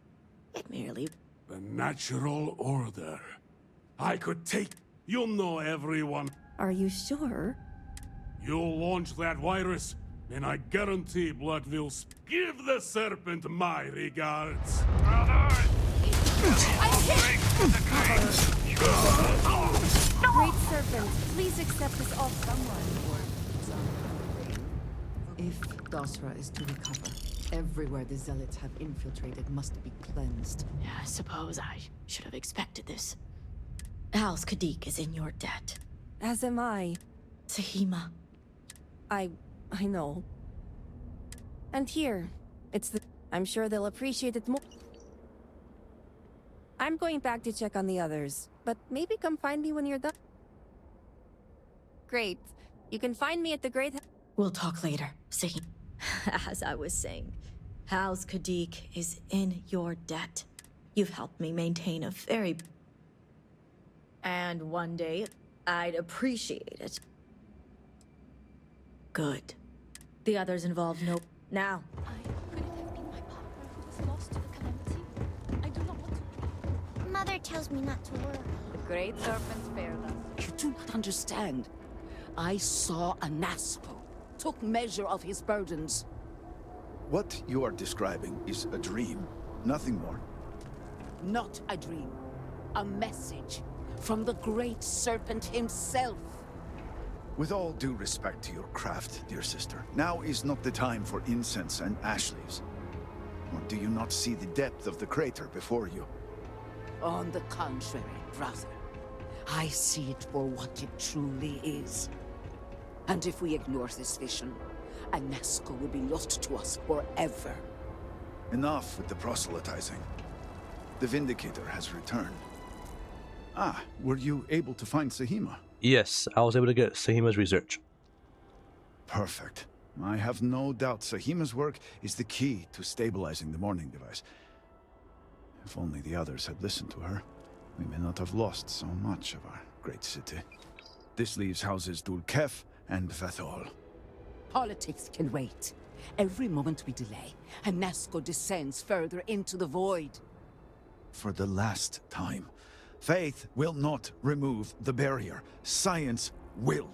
It merely... the natural order. I could take... You'll know everyone. Are you sure? You'll launch that virus, and I guarantee Blood will... Give the serpent my regards. Brothers! Great Serpent, please accept this off someone. If Dosra is to recover, everywhere the Zealots have infiltrated must be cleansed. Yeah, I suppose I should have expected this. House Kadik is in your debt. As am I. Sahima. I know. And here, it's the... I'm sure they'll appreciate it more. I'm going back to check on the others, but maybe come find me when you're done. Great. You can find me at the Great... We'll talk later, Sahima. As I was saying, House Kadik is in your debt. You've helped me maintain a very... And one day, I'd appreciate it. Good. The others involved know... Now. Could it have been my partner who was lost to the calamity? I do not want to... Mother tells me not to worry. The Great Serpent spared us. You do not understand. I saw a Nasco, took measure of his burdens. What you are describing is a dream, nothing more. Not a dream. A message from the Great Serpent himself. With all due respect to your craft, dear sister, now is not the time for incense and ash leaves. Or do you not see the depth of the crater before you? On the contrary, brother. I see it for what it truly is. And if we ignore this vision, Anasco will be lost to us forever. Enough with the proselytizing. The Vindicator has returned. Ah, were you able to find Sahima? Yes, I was able to get Sahima's research. Perfect. I have no doubt Sahima's work is the key to stabilizing the morning device. If only the others had listened to her, we may not have lost so much of our great city. This leaves houses Dulkef and Vathol. Politics can wait. Every moment we delay, Anasco descends further into the void. For the last time, faith will not remove the barrier. Science will.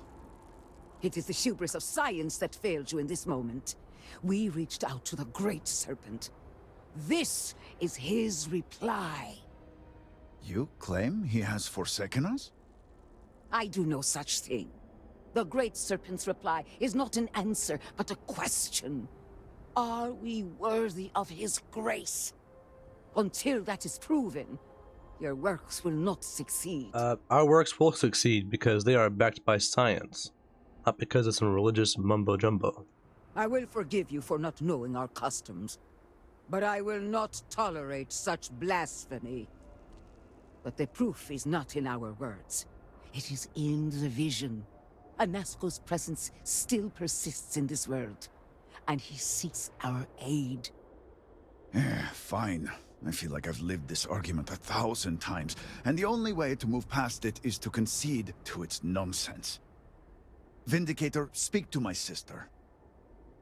It is the hubris of science that failed you in this moment. We reached out to the Great Serpent. This is his reply. You claim he has forsaken us? I do no such thing. The Great Serpent's reply is not an answer, but a question. Are we worthy of his grace? Until that is proven, your works will not succeed. Our works will succeed because they are backed by science, not because of some religious mumbo-jumbo. I will forgive you for not knowing our customs, but I will not tolerate such blasphemy. But the proof is not in our words. It is in the vision. Anasco's presence still persists in this world, and he seeks our aid. Fine. I feel like I've lived this argument 1,000 times, and the only way to move past it is to concede to its nonsense. Vindicator, speak to my sister.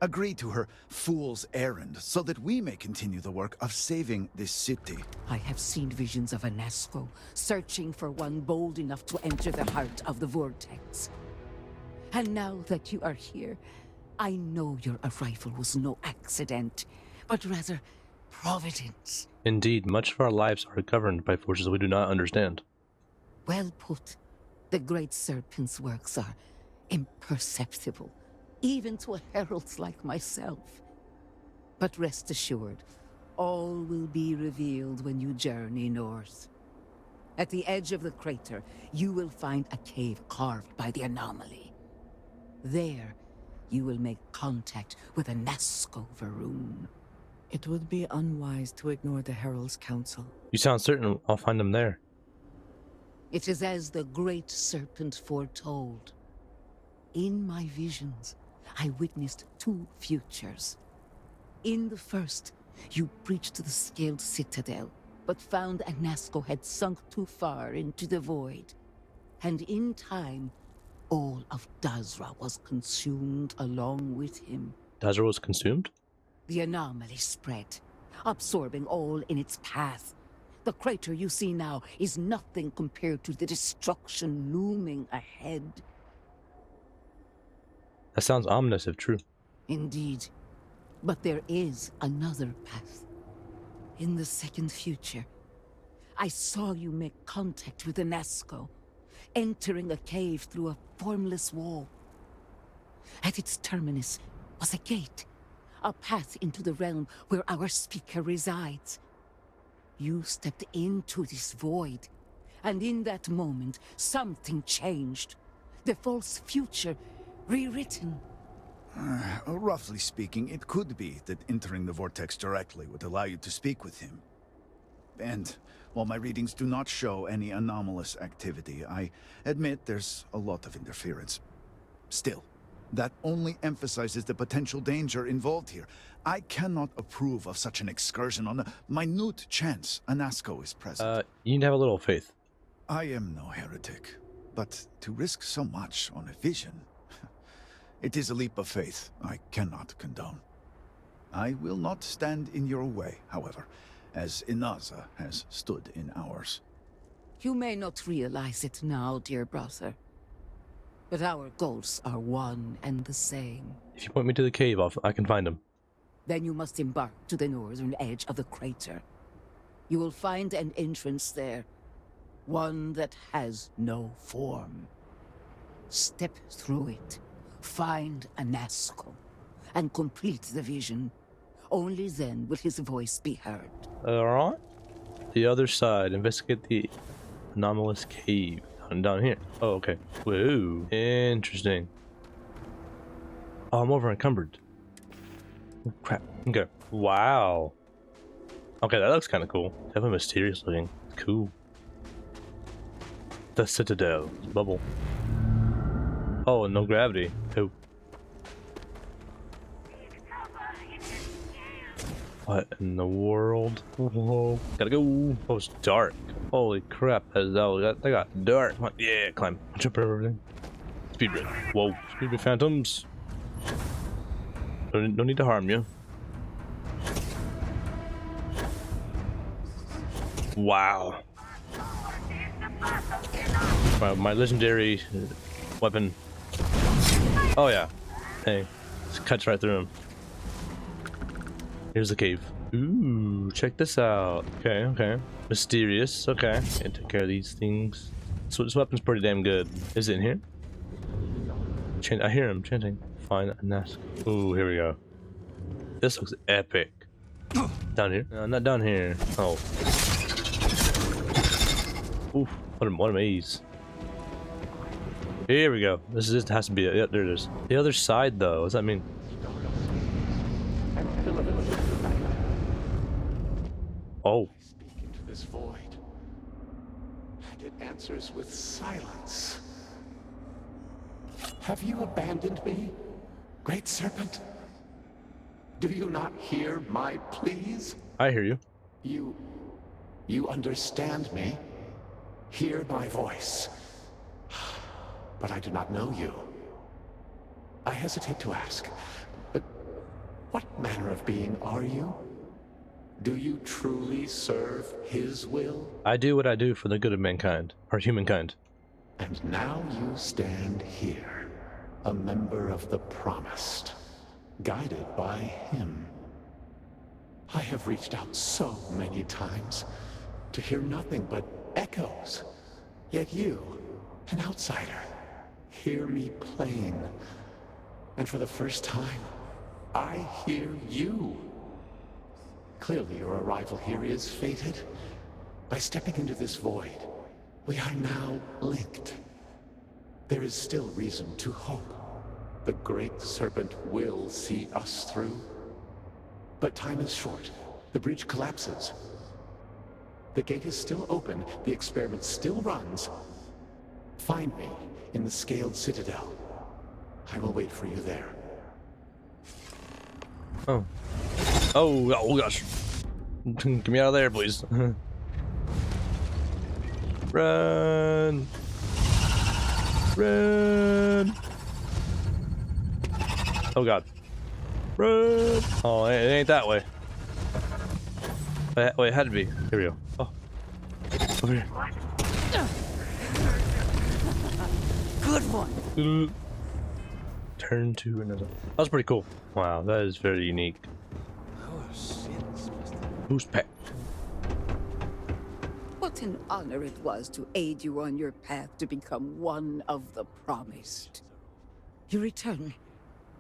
Agree to her fool's errand, so that we may continue the work of saving this city. I have seen visions of Anasco, searching for one bold enough to enter the heart of the vortex. And now that you are here, I know your arrival was no accident, but rather providence. Indeed, much of our lives are governed by forces we do not understand. Well put. The Great Serpent's works are imperceptible, even to heralds like myself. But rest assured, all will be revealed when you journey north. At the edge of the crater, you will find a cave carved by the anomaly. There, you will make contact with a Nasco RUUN. It would be unwise to ignore the Herald's Council. You sound certain I'll find them there. It is as the Great Serpent foretold. In my visions, I witnessed 2 futures. In the first, you breached the scaled citadel, but found Anasco had sunk too far into the void. And in time, all of Dazra was consumed along with him. Dazra was consumed? The anomaly spread, absorbing all in its path. The crater you see now is nothing compared to the destruction looming ahead. That sounds ominous if true. Indeed. But there is another path. In the second future, I saw you make contact with Anasco, entering a cave through a formless wall. At its terminus was a gate, a path into the realm where our speaker resides. You stepped into this void, and in that moment, something changed. The false future rewritten. Roughly speaking, it could be that entering the vortex directly would allow you to speak with him. And while my readings do not show any anomalous activity, I admit there's a lot of interference. Still, that only emphasizes the potential danger involved here. I cannot approve of such an excursion on a minute chance Anasco is present. You need to have a little faith. I am no heretic, but to risk so much on a vision, it is a leap of faith I cannot condone. I will not stand in your way, however, as Inaza has stood in ours. You may not realize it now, dear brother, but our goals are one and the same. If you point me to the cave, I can find him. Then you must embark to the northern edge of the crater. You will find an entrance there, one that has no form. Step through it, find Anasco, and complete the vision. Only then will his voice be heard. Alright. The other side, investigate the anomalous cave. Down here. Oh, okay. Whoa. Interesting. Oh, I'm over encumbered. Oh, crap. Okay. Wow. Okay, that looks kind of cool. Definitely mysterious looking. Cool. The Citadel. Bubble. Oh, no gravity. Oh. What in the world? Whoa. Gotta go. Oh, it's dark. Holy crap. That got dark. Come on. Yeah, climb. Jump over everything. Speed run. Whoa. Speed run phantoms. Don't need to harm you. Wow. My legendary weapon. Oh yeah. Hey. Just cuts right through him. Here's the cave. Ooh, check this out. Okay, okay. Mysterious. Okay. Can't take care of these things. So this weapon's pretty damn good. Is it in here? I hear him chanting. Find a nest. Ooh, here we go. This looks epic. Down here? No, not down here. Oh. Oof. What a maze. Here we go. This has to be it. Yep, there it is. The other side, though. What does that mean? Oh. I speak into this void, and it answers with silence. Have you abandoned me, Great Serpent? Do you not hear my pleas? I hear you. You understand me? Hear my voice. But I do not know you. I hesitate to ask, but what manner of being are you? Do you truly serve his will? I do what I do for the good of mankind, or humankind. And now you stand here, a member of the Promised, guided by him. I have reached out so many times to hear nothing but echoes. Yet you, an outsider, hear me plain. And for the first time, I hear you. Clearly your arrival here is fated. By stepping into this void, we are now linked. There is still reason to hope. The Great Serpent will see us through. But time is short. The bridge collapses. The gate is still open. The experiment still runs. Find me in the Scaled Citadel. I will wait for you there. Oh. Oh gosh. Get me out of there, please. Run! Run! Oh god. Run! Oh, it ain't that way. Wait, it had to be. Here we go. Oh. Over here. Good one. Turn to another. That was pretty cool. Wow, that is very unique. Who's pet? What an honor it was to aid you on your path to become one of the promised. You return.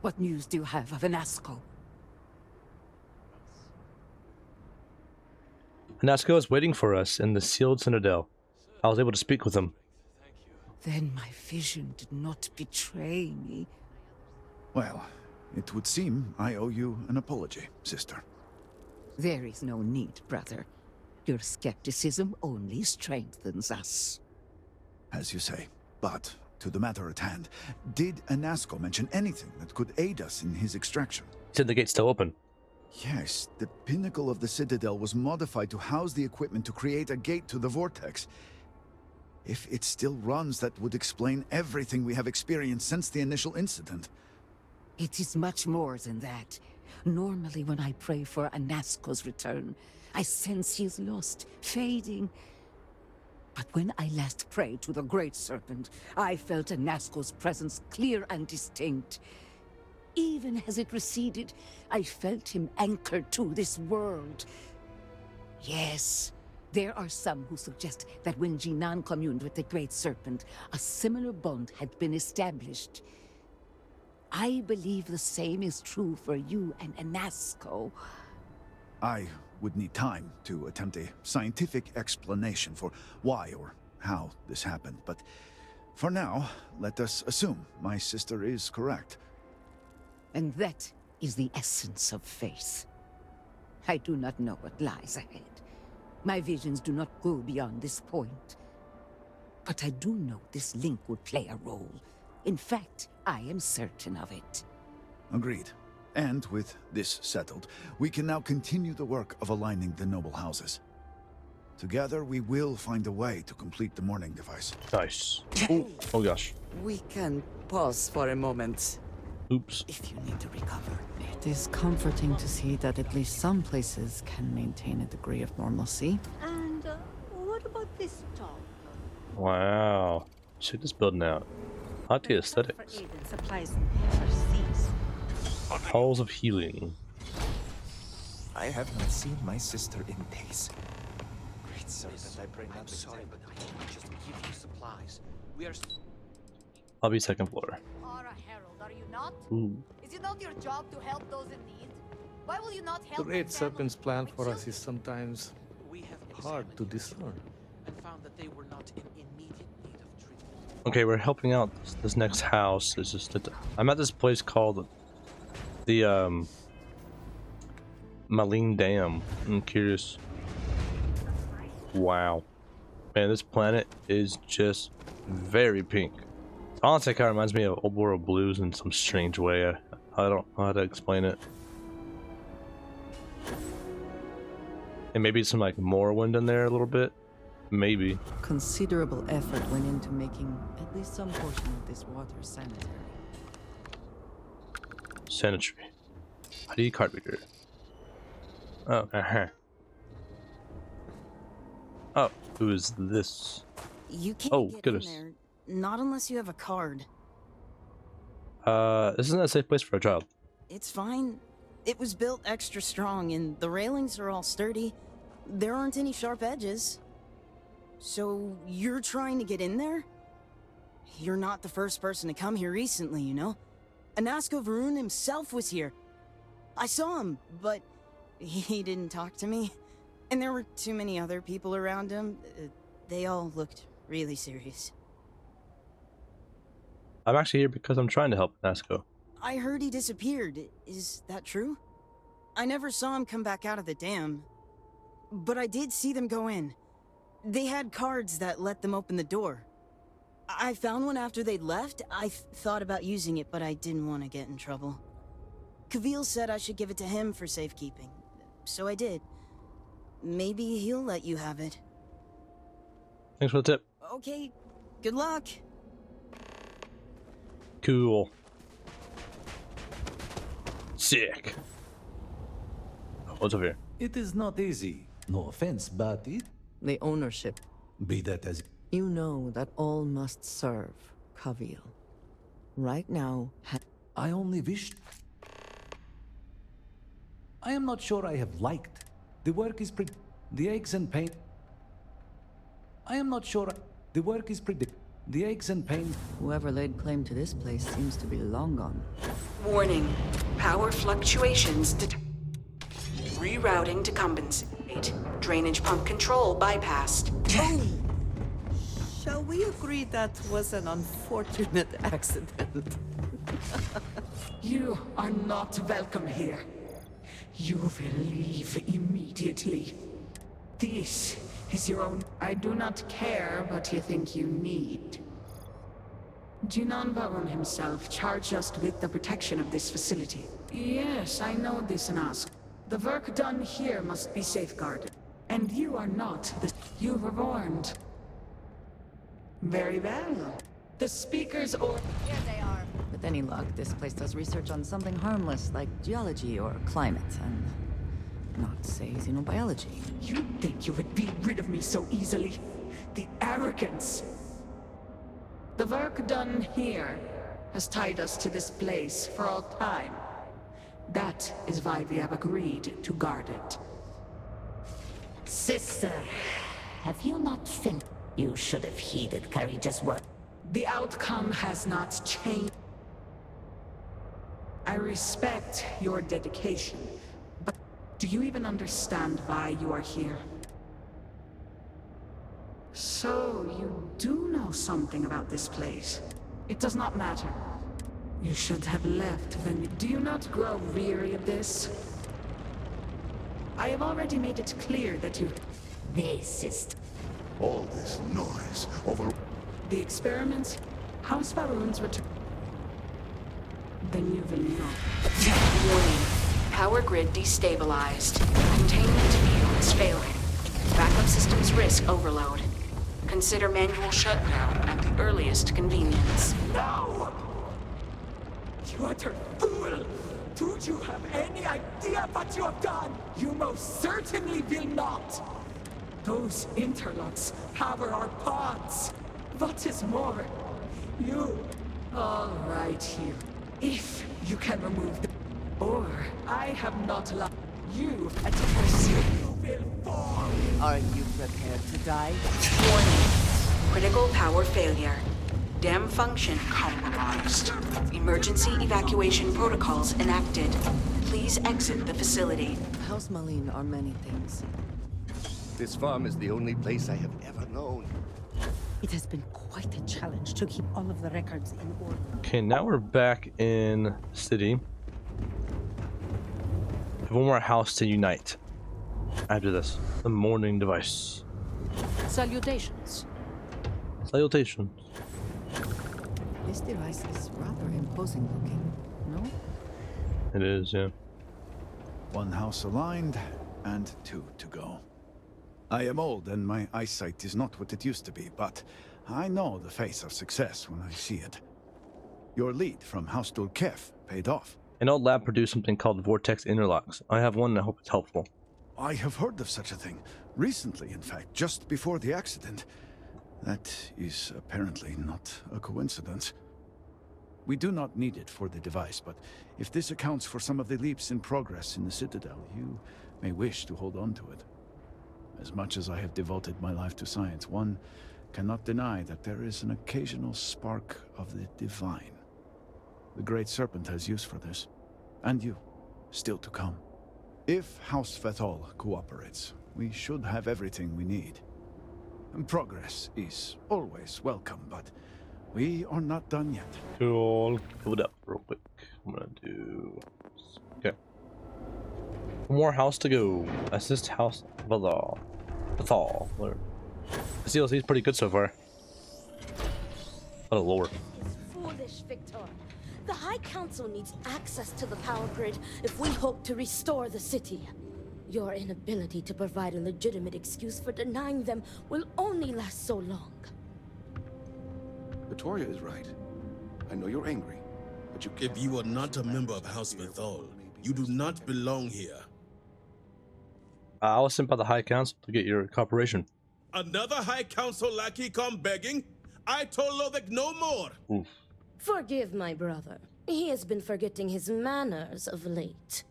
What news do you have of Anasco? Anasco is waiting for us in the sealed citadel. I was able to speak with him. Then my vision did not betray me. Well, it would seem I owe you an apology, sister. There is no need, brother. Your skepticism only strengthens us. As you say. But, to the matter at hand, did Anasco mention anything that could aid us in his extraction? He said the gate's still open. Yes, the pinnacle of the Citadel was modified to house the equipment to create a gate to the Vortex. If it still runs, that would explain everything we have experienced since the initial incident. It is much more than that. Normally when I pray for Anasco's return, I sense he is lost, fading. But when I last prayed to the Great Serpent, I felt Anasco's presence clear and distinct. Even as it receded, I felt him anchored to this world. Yes, there are some who suggest that when Jinan communed with the Great Serpent, a similar bond had been established. I believe the same is true for you and Anasco. I would need time to attempt a scientific explanation for why or how this happened, but for now, let us assume my sister is correct. And that is the essence of faith. I do not know what lies ahead. My visions do not go beyond this point. But I do know this link would play a role. In fact, I am certain of it. Agreed. And with this settled, we can now continue the work of aligning the noble houses. Together, we will find a way to complete the mourning device. Nice. Ooh. Oh gosh. We can pause for a moment. Oops. If you need to recover. It is comforting to see that at least some places can maintain a degree of normalcy. And what about this top? Wow. Check this building out. I like the aesthetics. Supplies overseas. Halls of healing. I have not seen my sister in days. Great serpent, I bring I'm sorry, but I can't just give you supplies. We are... I'll be second floor. Are a herald, are you not? Ooh. Is it not your job to help those in need? Why will you not The help Great Serpent's plan for us is sometimes hard to discern. and found that they were not in immediate need of treatment. Okay, we're helping out this next house. It's just that I'm at this place called the Maline Dam. I'm curious. Wow, man, this planet is just very pink. Honestly, it kind of reminds me of Old World Blues in some strange way. I don't know how to explain it. And maybe some like Morrowind in there a little bit. Maybe. Considerable effort went into making at least some portion of this water sanitary. Sanitary. How do you card reader? Oh, Oh, who is this? You can't Oh, get goodness. in there, not unless you have a card. This isn't a safe place for a child. It's fine. It was built extra strong, and the railings are all sturdy. There aren't any sharp edges. So, you're trying to get in there? You're not the first person to come here recently, you know? Anasco RUUN himself was here. I saw him, but he didn't talk to me. And there were too many other people around him. They all looked really serious. I'm actually here because I'm trying to help Nasco. I heard he disappeared. Is that true? I never saw him come back out of the dam. But I did see them go in. They had cards that let them open the door. I found one after they'd left. I thought about using it, but I didn't want to get in trouble. Kavil said I should give it to him for safekeeping. So I did. Maybe he'll let you have it. Thanks for the tip. Okay, good luck. Cool. Sick. What's over here? It is not easy. No offense, but it... The ownership. Be that as... You know that all must serve Kavil. Right now... I only wished... I am not sure I have liked. The work is pretty... The eggs and paint... I am not sure... The work is pretty... The eggs and paint... Whoever laid claim to this place seems to be long gone. Warning. Power fluctuations rerouting to compensate. Drainage pump control bypassed. Oh! Shall we agree that was an unfortunate accident? You are not welcome here. You will leave immediately. This is your own... I do not care what you think you need. Jinan Barun himself charged us with the protection of this facility. Yes, I know this and ask. The work done here must be safeguarded. And you are not the... You were warned. Very well. The speakers or... Here they are. With any luck, this place does research on something harmless like geology or climate, and not, say, xenobiology. You think you would be rid of me so easily? The arrogance! The work done here has tied us to this place for all time. That is why we have agreed to guard it. Sister, have you not finished? You should have heeded Courageous word. The outcome has not changed. I respect your dedication, but do you even understand why you are here? So, you do know something about this place. It does not matter. You should have left when... Do you not grow weary of this? I have already made it clear that you... This is... All this noise over... The experiments? House Barun's return... Then you will know. Warning. Power grid destabilized. Containment fields failing. Backup systems risk overload. Consider manual shutdown at the earliest convenience. No! You utter fool! Do you have any idea what you have done? You most certainly will not! Those interlocks power our pods. What is more, you... All right, here. If you can remove them, or I have not allowed you at first, you will fall. Are you prepared to die? Warning. Critical power failure. Dam function compromised. Emergency evacuation protocols enacted. Please exit the facility. House Malin are many things. This farm is the only place I have ever known. It has been quite a challenge to keep all of the records in order. Okay, now we're back in city. We have one more house to unite. After this, the morning device. Salutations. Salutations. This device is rather imposing looking, no? It is, yeah. One house aligned, and 2 to go. I am old and my eyesight is not what it used to be, but I know the face of success when I see it. Your lead from House Dulkef paid off. An old lab produced something called vortex interlocks. I have one and I hope it's helpful. I have heard of such a thing. Recently, in fact, just before the accident. That is apparently not a coincidence. We do not need it for the device, but if this accounts for some of the leaps in progress in the Citadel, you may wish to hold on to it. As much as I have devoted my life to science, one cannot deny that there is an occasional spark of the divine. The Great Serpent has use for this. And you, still to come. If House Vethal cooperates, we should have everything we need. And progress is always welcome, but we are not done yet. Cool. Hold up real quick. I'm gonna do... Okay. One more house to go. Assist House Vethal. Whatever. The CLC is pretty good so far. What a lore. Foolish, Victor. The High Council needs access to the power grid if we hope to restore the city. Your inability to provide a legitimate excuse for denying them will only last so long. Victoria is right. I know you're angry, but you can't. If you are not a member of House Bethal, you do not belong here. I was sent by the High Council to get your cooperation. Another High Council lackey come begging? I told Lovick no more. Oof. Forgive my brother. He has been forgetting his manners of late.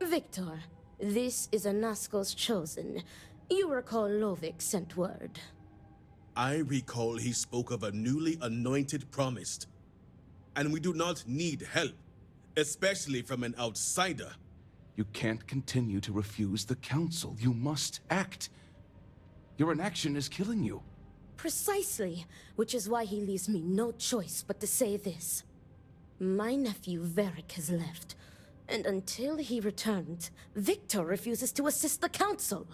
Victor, this is Anasco's chosen. You recall Lovick sent word. I recall he spoke of a newly anointed promised. And we do not need help, especially from an outsider. You can't continue to refuse the council. You must act. Your inaction is killing you. Precisely, which is why he leaves me no choice but to say this. My nephew Varric has left, and until he returns, Victor refuses to assist the council.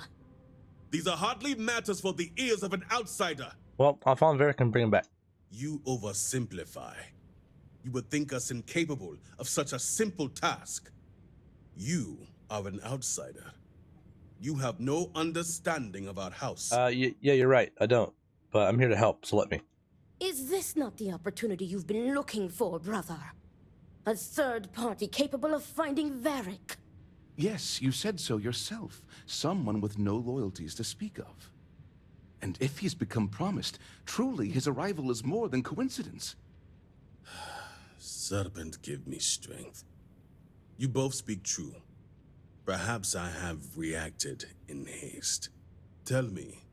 These are hardly matters for the ears of an outsider. Well, I'll find Varric and bring him back. You oversimplify. You would think us incapable of such a simple task. You are an outsider. You have no understanding of our house. Yeah, you're right. I don't. But I'm here to help, so let me. Is this not the opportunity you've been looking for, brother? A third party capable of finding Varric? Yes, you said so yourself. Someone with no loyalties to speak of. And if he's become promised, truly his arrival is more than coincidence. Serpent, give me strength. You both speak true. Perhaps I have reacted in haste. Tell me,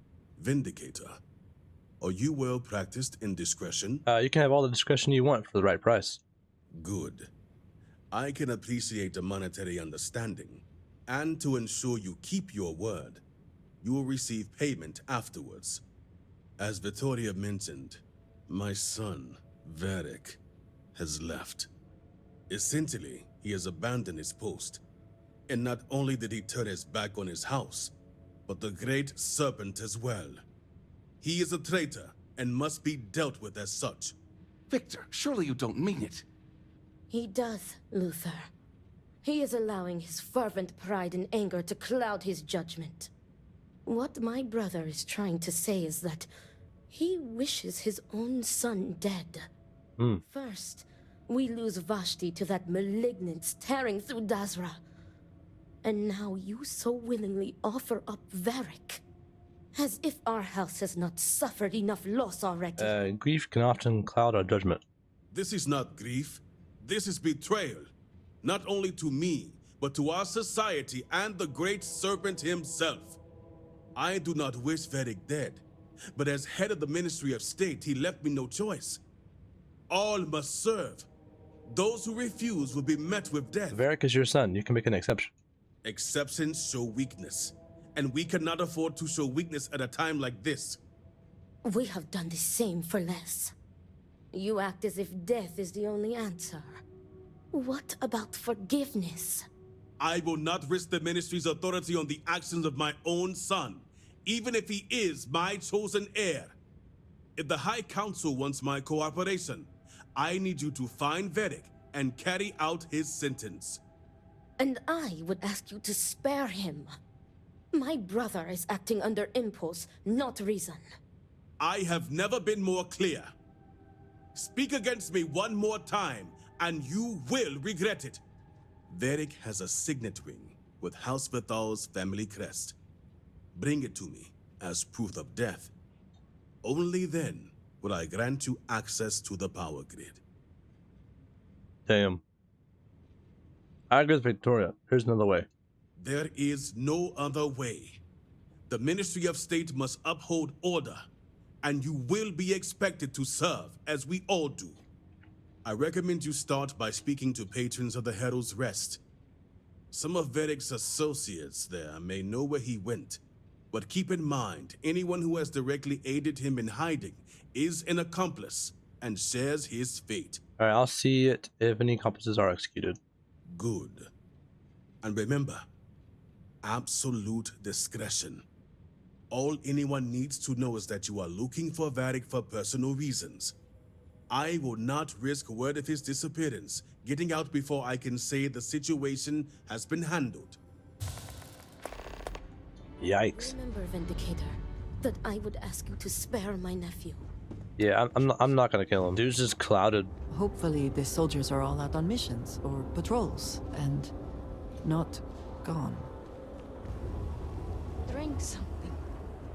Vindicator, are you well practiced in discretion? You can have all the discretion you want for the right price. Good. I can appreciate the monetary understanding, and to ensure you keep your word, you will receive payment afterwards. As Vittoria mentioned, my son, Varric, has left. Essentially, he has abandoned his post. And not only did he turn his back on his house, but the great serpent as well. He is a traitor and must be dealt with as such. Victor, surely you don't mean it. He does, Luther. He is allowing his fervent pride and anger to cloud his judgment. What my brother is trying to say is that he wishes his own son dead. First, we lose Vashti to that malignance tearing through Dazra. And now you so willingly offer up Varric. As if our house has not suffered enough loss already. Grief can often cloud our judgment. This is not grief. This is betrayal. Not only to me, but to our society and the great serpent himself. I do not wish Varric dead, but as head of the Ministry of State, he left me no choice. All must serve. Those who refuse will be met with death. Varric is your son. You can make an exception. Exceptions show weakness, and we cannot afford to show weakness at a time like this. We have done the same for less. You act as if death is the only answer. What about forgiveness? I will not risk the Ministry's authority on the actions of my own son, even if he is my chosen heir. If the High Council wants my cooperation, I need you to find Varric and carry out his sentence. And I would ask you to spare him. My brother is acting under impulse, not reason. I have never been more clear. Speak against me one more time, and you will regret it. Varric has a signet ring with House Bethal's family crest. Bring it to me as proof of death. Only then will I grant you access to the power grid. Damn. I agree with Victoria. Here's another way. There is no other way. The Ministry of State must uphold order, and you will be expected to serve, as we all do. I recommend you start by speaking to patrons of the Herald's Rest. Some of Varric's associates there may know where he went, but keep in mind, anyone who has directly aided him in hiding is an accomplice and shares his fate. Alright, I'll see it if any accomplices are executed. Good. And remember, absolute discretion. All anyone needs to know is that you are looking for Varric for personal reasons. I will not risk word of his disappearance getting out before I can say the situation has been handled. Yikes. Remember, Vindicator, that I would ask you to spare my nephew. Yeah, I'm not gonna kill him. Dude's just clouded. Hopefully the soldiers are all out on missions or patrols and not gone. Drink something.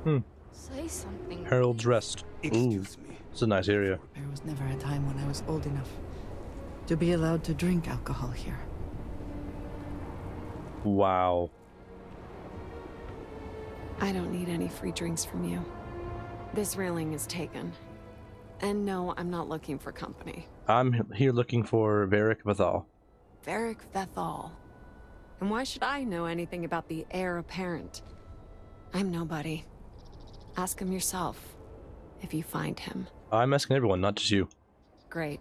Hmm. Say something. Harold's Rest. Ooh, it's a nice area. There was never a time when I was old enough to be allowed to drink alcohol here. Wow. I don't need any free drinks from you. This railing is taken. And no, I'm not looking for company. I'm here looking for Varric Vethal. Varric Vethal. And why should I know anything about the heir apparent? I'm nobody. Ask him yourself, if you find him. I'm asking everyone, not just you. Great.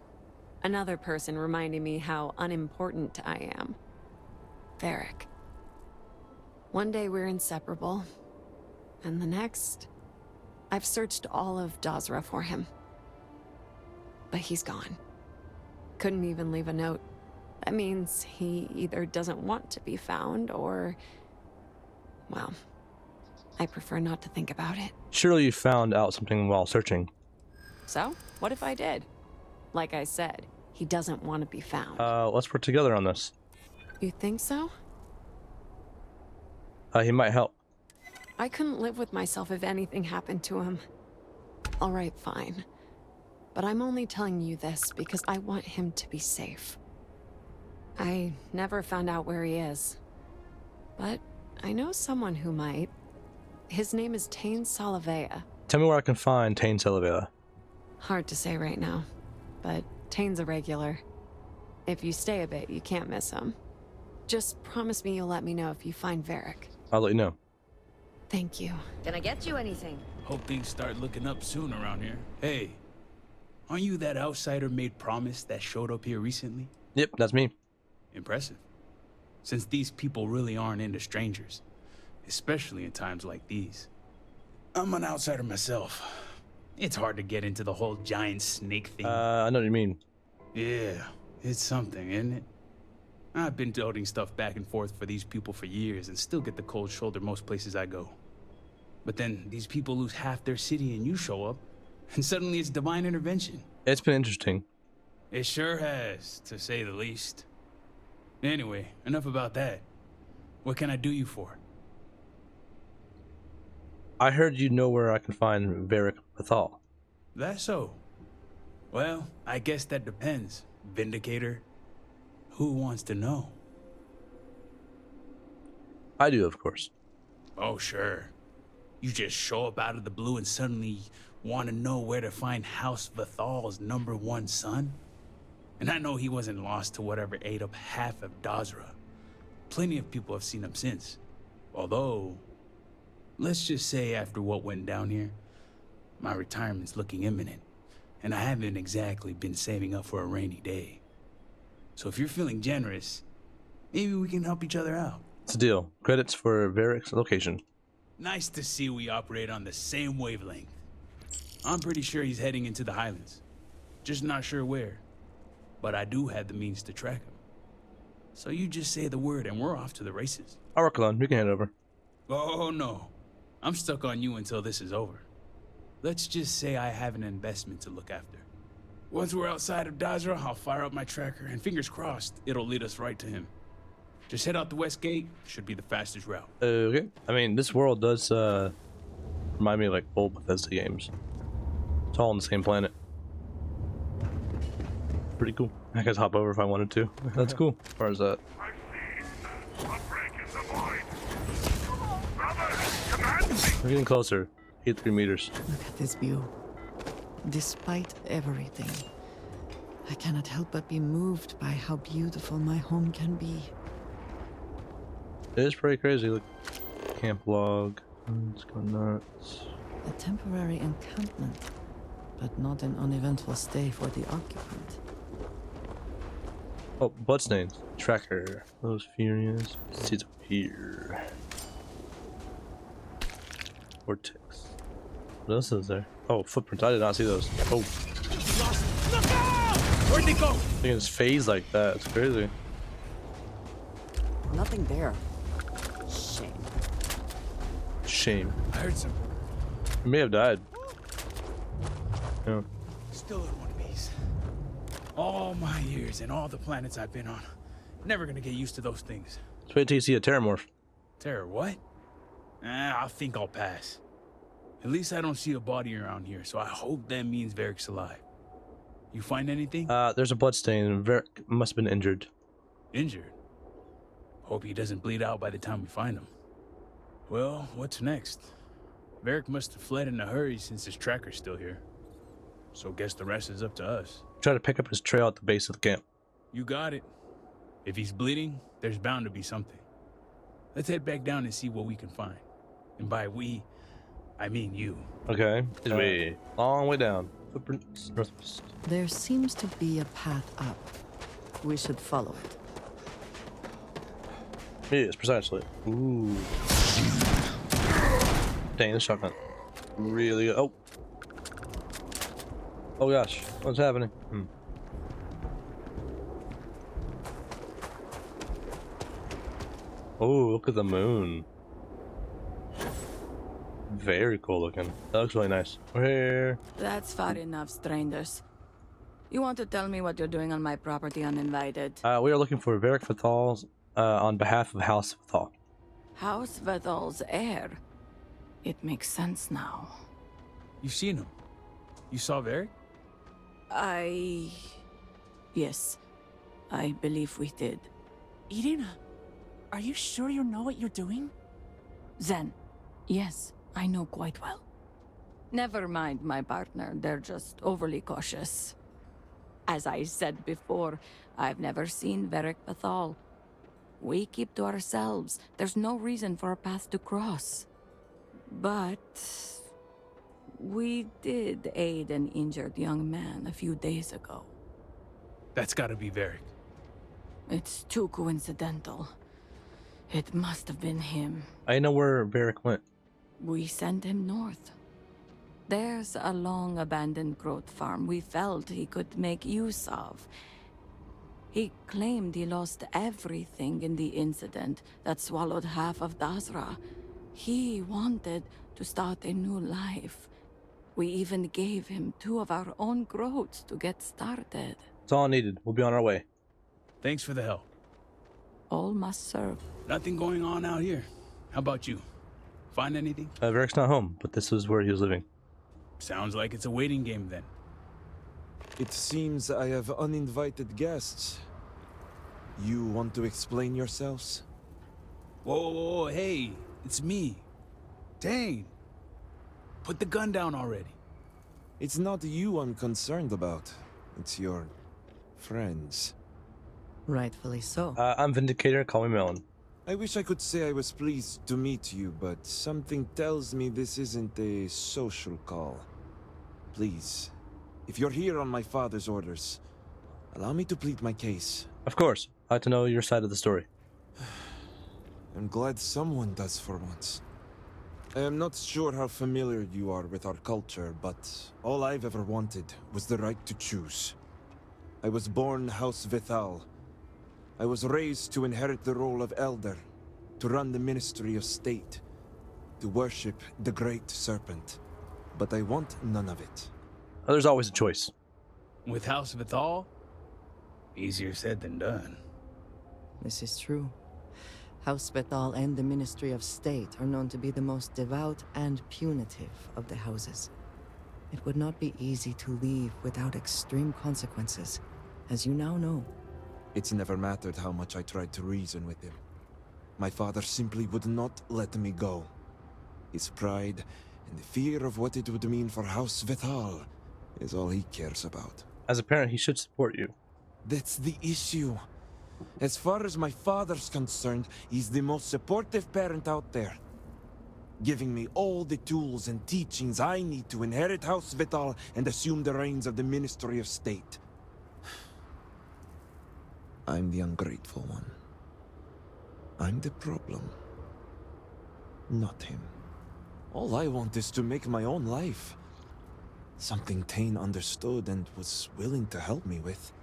Another person reminding me how unimportant I am. Varric. One day we're inseparable. And the next, I've searched all of Dazra for him. But he's gone. Couldn't even leave a note. That means he either doesn't want to be found or... well, I prefer not to think about it. Surely you found out something while searching. So, what if I did? Like I said, he doesn't want to be found. Let's work together on this. You think so? He might help. I couldn't live with myself if anything happened to him. Alright, fine. But I'm only telling you this because I want him to be safe. I never found out where he is. But I know someone who might. His name is Tain Salavea. Tell me where I can find Tain Salavea. Hard to say right now, but Tain's a regular. If you stay a bit, you can't miss him. Just promise me you'll let me know if you find Varric. I'll let you know. Thank you. Can I get you anything? Hope things start looking up soon around here. Hey, aren't you that outsider made promise that showed up here recently? Yep, that's me. Impressive. Since these people really aren't into strangers, especially in times like these. I'm an outsider myself. It's hard to get into the whole giant snake thing. I know what you mean. Yeah, it's something, isn't it? I've been toting stuff back and forth for these people for years and still get the cold shoulder most places I go. But then these people lose half their city and you show up, and suddenly it's divine intervention. It's been interesting. It sure has, to say the least. Anyway, enough about that. What can I do you for? I heard you know where I can find Varric Vethal. That so? Well, I guess that depends, Vindicator. Who wants to know? I do, of course. Oh, sure. You just show up out of the blue and suddenly want to know where to find House Vethal's #1 son? And I know he wasn't lost to whatever ate up half of Dazra. Plenty of people have seen him since. Although, let's just say after what went down here, my retirement's looking imminent, and I haven't exactly been saving up for a rainy day. So if you're feeling generous, maybe we can help each other out. It's a deal. Credits for Varric's location. Nice to see we operate on the same wavelength. I'm pretty sure he's heading into the Highlands. Just not sure where. But I do have the means to track him. So you just say the word and we're off to the races. I'll work alone. We can head over. Oh no. I'm stuck on you until this is over. Let's just say I have an investment to look after. Once we're outside of Dazra, I'll fire up my tracker, and fingers crossed, it'll lead us right to him. Just head out the west gate, should be the fastest route. Okay. I mean, this world does remind me of like old Bethesda games. It's all on the same planet. Pretty cool. I could hop over if I wanted to. That's cool. As far as that. We're getting closer. 83 meters. Look at this view. Despite everything, I cannot help but be moved by how beautiful my home can be. It is pretty crazy. Look, camp log. Let's go nuts. A temporary encampment, but not an uneventful stay for the occupant. Oh, bloodstains. Tracker. Those furious. See, it's up here. Vortex. What else is there? Oh, footprints. I did not see those. Oh. Look out! Where'd they go? They can just phase like that. It's crazy. Nothing there. Shame. shame. I heard some. He may have died. Yeah. Still in one piece. All my years and all the planets I've been on. Never gonna get used to those things. Let's wait till you see a terramorph. Terror, what? I think I'll pass. At least I don't see a body around here, so I hope that means Varric's alive. You find anything? There's a bloodstain. Varric must have been injured. Injured? Hope he doesn't bleed out by the time we find him. Well, what's next? Varric must have fled in a hurry since his tracker's still here. So guess the rest is up to us. Try to pick up his trail at the base of the camp. You got it. If he's bleeding, there's bound to be something. Let's head back down and see what we can find. And by we, I mean you. Okay. Long way down. Footprints northwest. There seems to be a path up. We should follow it. Yes, precisely. Ooh. Dang, this shotgun. Really good. Oh. Oh gosh, what's happening? Oh, look at the moon. Very cool looking. That looks really nice. We're here. That's far enough, strangers. You want to tell me what you're doing on my property uninvited? We are looking for Varric Fathal on behalf of House Fathal. House Vethal's heir. It makes sense now. You've seen him? You saw Varric? Yes. I believe we did. Irina, are you sure you know what you're doing? Zen. Yes, I know quite well. Never mind my partner, they're just overly cautious. As I said before, I've never seen Varric Fathal. We keep to ourselves. There's no reason for a path to cross. But we did aid an injured young man a few days ago. That's gotta be Varric. It's too coincidental. It must have been him. I know where Varric went. We sent him north. There's a long abandoned growth farm we felt he could make use of. He claimed he lost everything in the incident that swallowed half of Dazra. He wanted to start a new life. We even gave him 2 of our own growths to get started. That's all I needed. We'll be on our way. Thanks for the help. All must serve. Nothing going on out here. How about you? Find anything? Varric's not home, but this is where he was living. Sounds like it's a waiting game then. It seems I have uninvited guests. You want to explain yourselves? Whoa, hey, it's me. Dang. Put the gun down already. It's not you I'm concerned about. It's your friends. Rightfully so. I'm Vindicator, call me Melon. I wish I could say I was pleased to meet you, but something tells me this isn't a social call. Please, if you're here on my father's orders, allow me to plead my case. Of course. I'd like to know your side of the story. I'm glad someone does for once. I am not sure how familiar you are with our culture, but all I've ever wanted was the right to choose. I was born House Vithal. I was raised to inherit the role of Elder, to run the Ministry of State, to worship the Great Serpent. But I want none of it. There's always a choice. With House Vithal? Easier said than done. This is true. House Vethal and the Ministry of State are known to be the most devout and punitive of the houses. It would not be easy to leave without extreme consequences, as you now know. It's never mattered how much I tried to reason with him. My father simply would not let me go. His pride and the fear of what it would mean for House Vethal is all he cares about. As a parent, he should support you. That's the issue. As far as my father's concerned, he's the most supportive parent out there. Giving me all the tools and teachings I need to inherit House Vethal and assume the reins of the Ministry of State. I'm the ungrateful one. I'm the problem. Not him. All I want is to make my own life. Something Tane understood and was willing to help me with.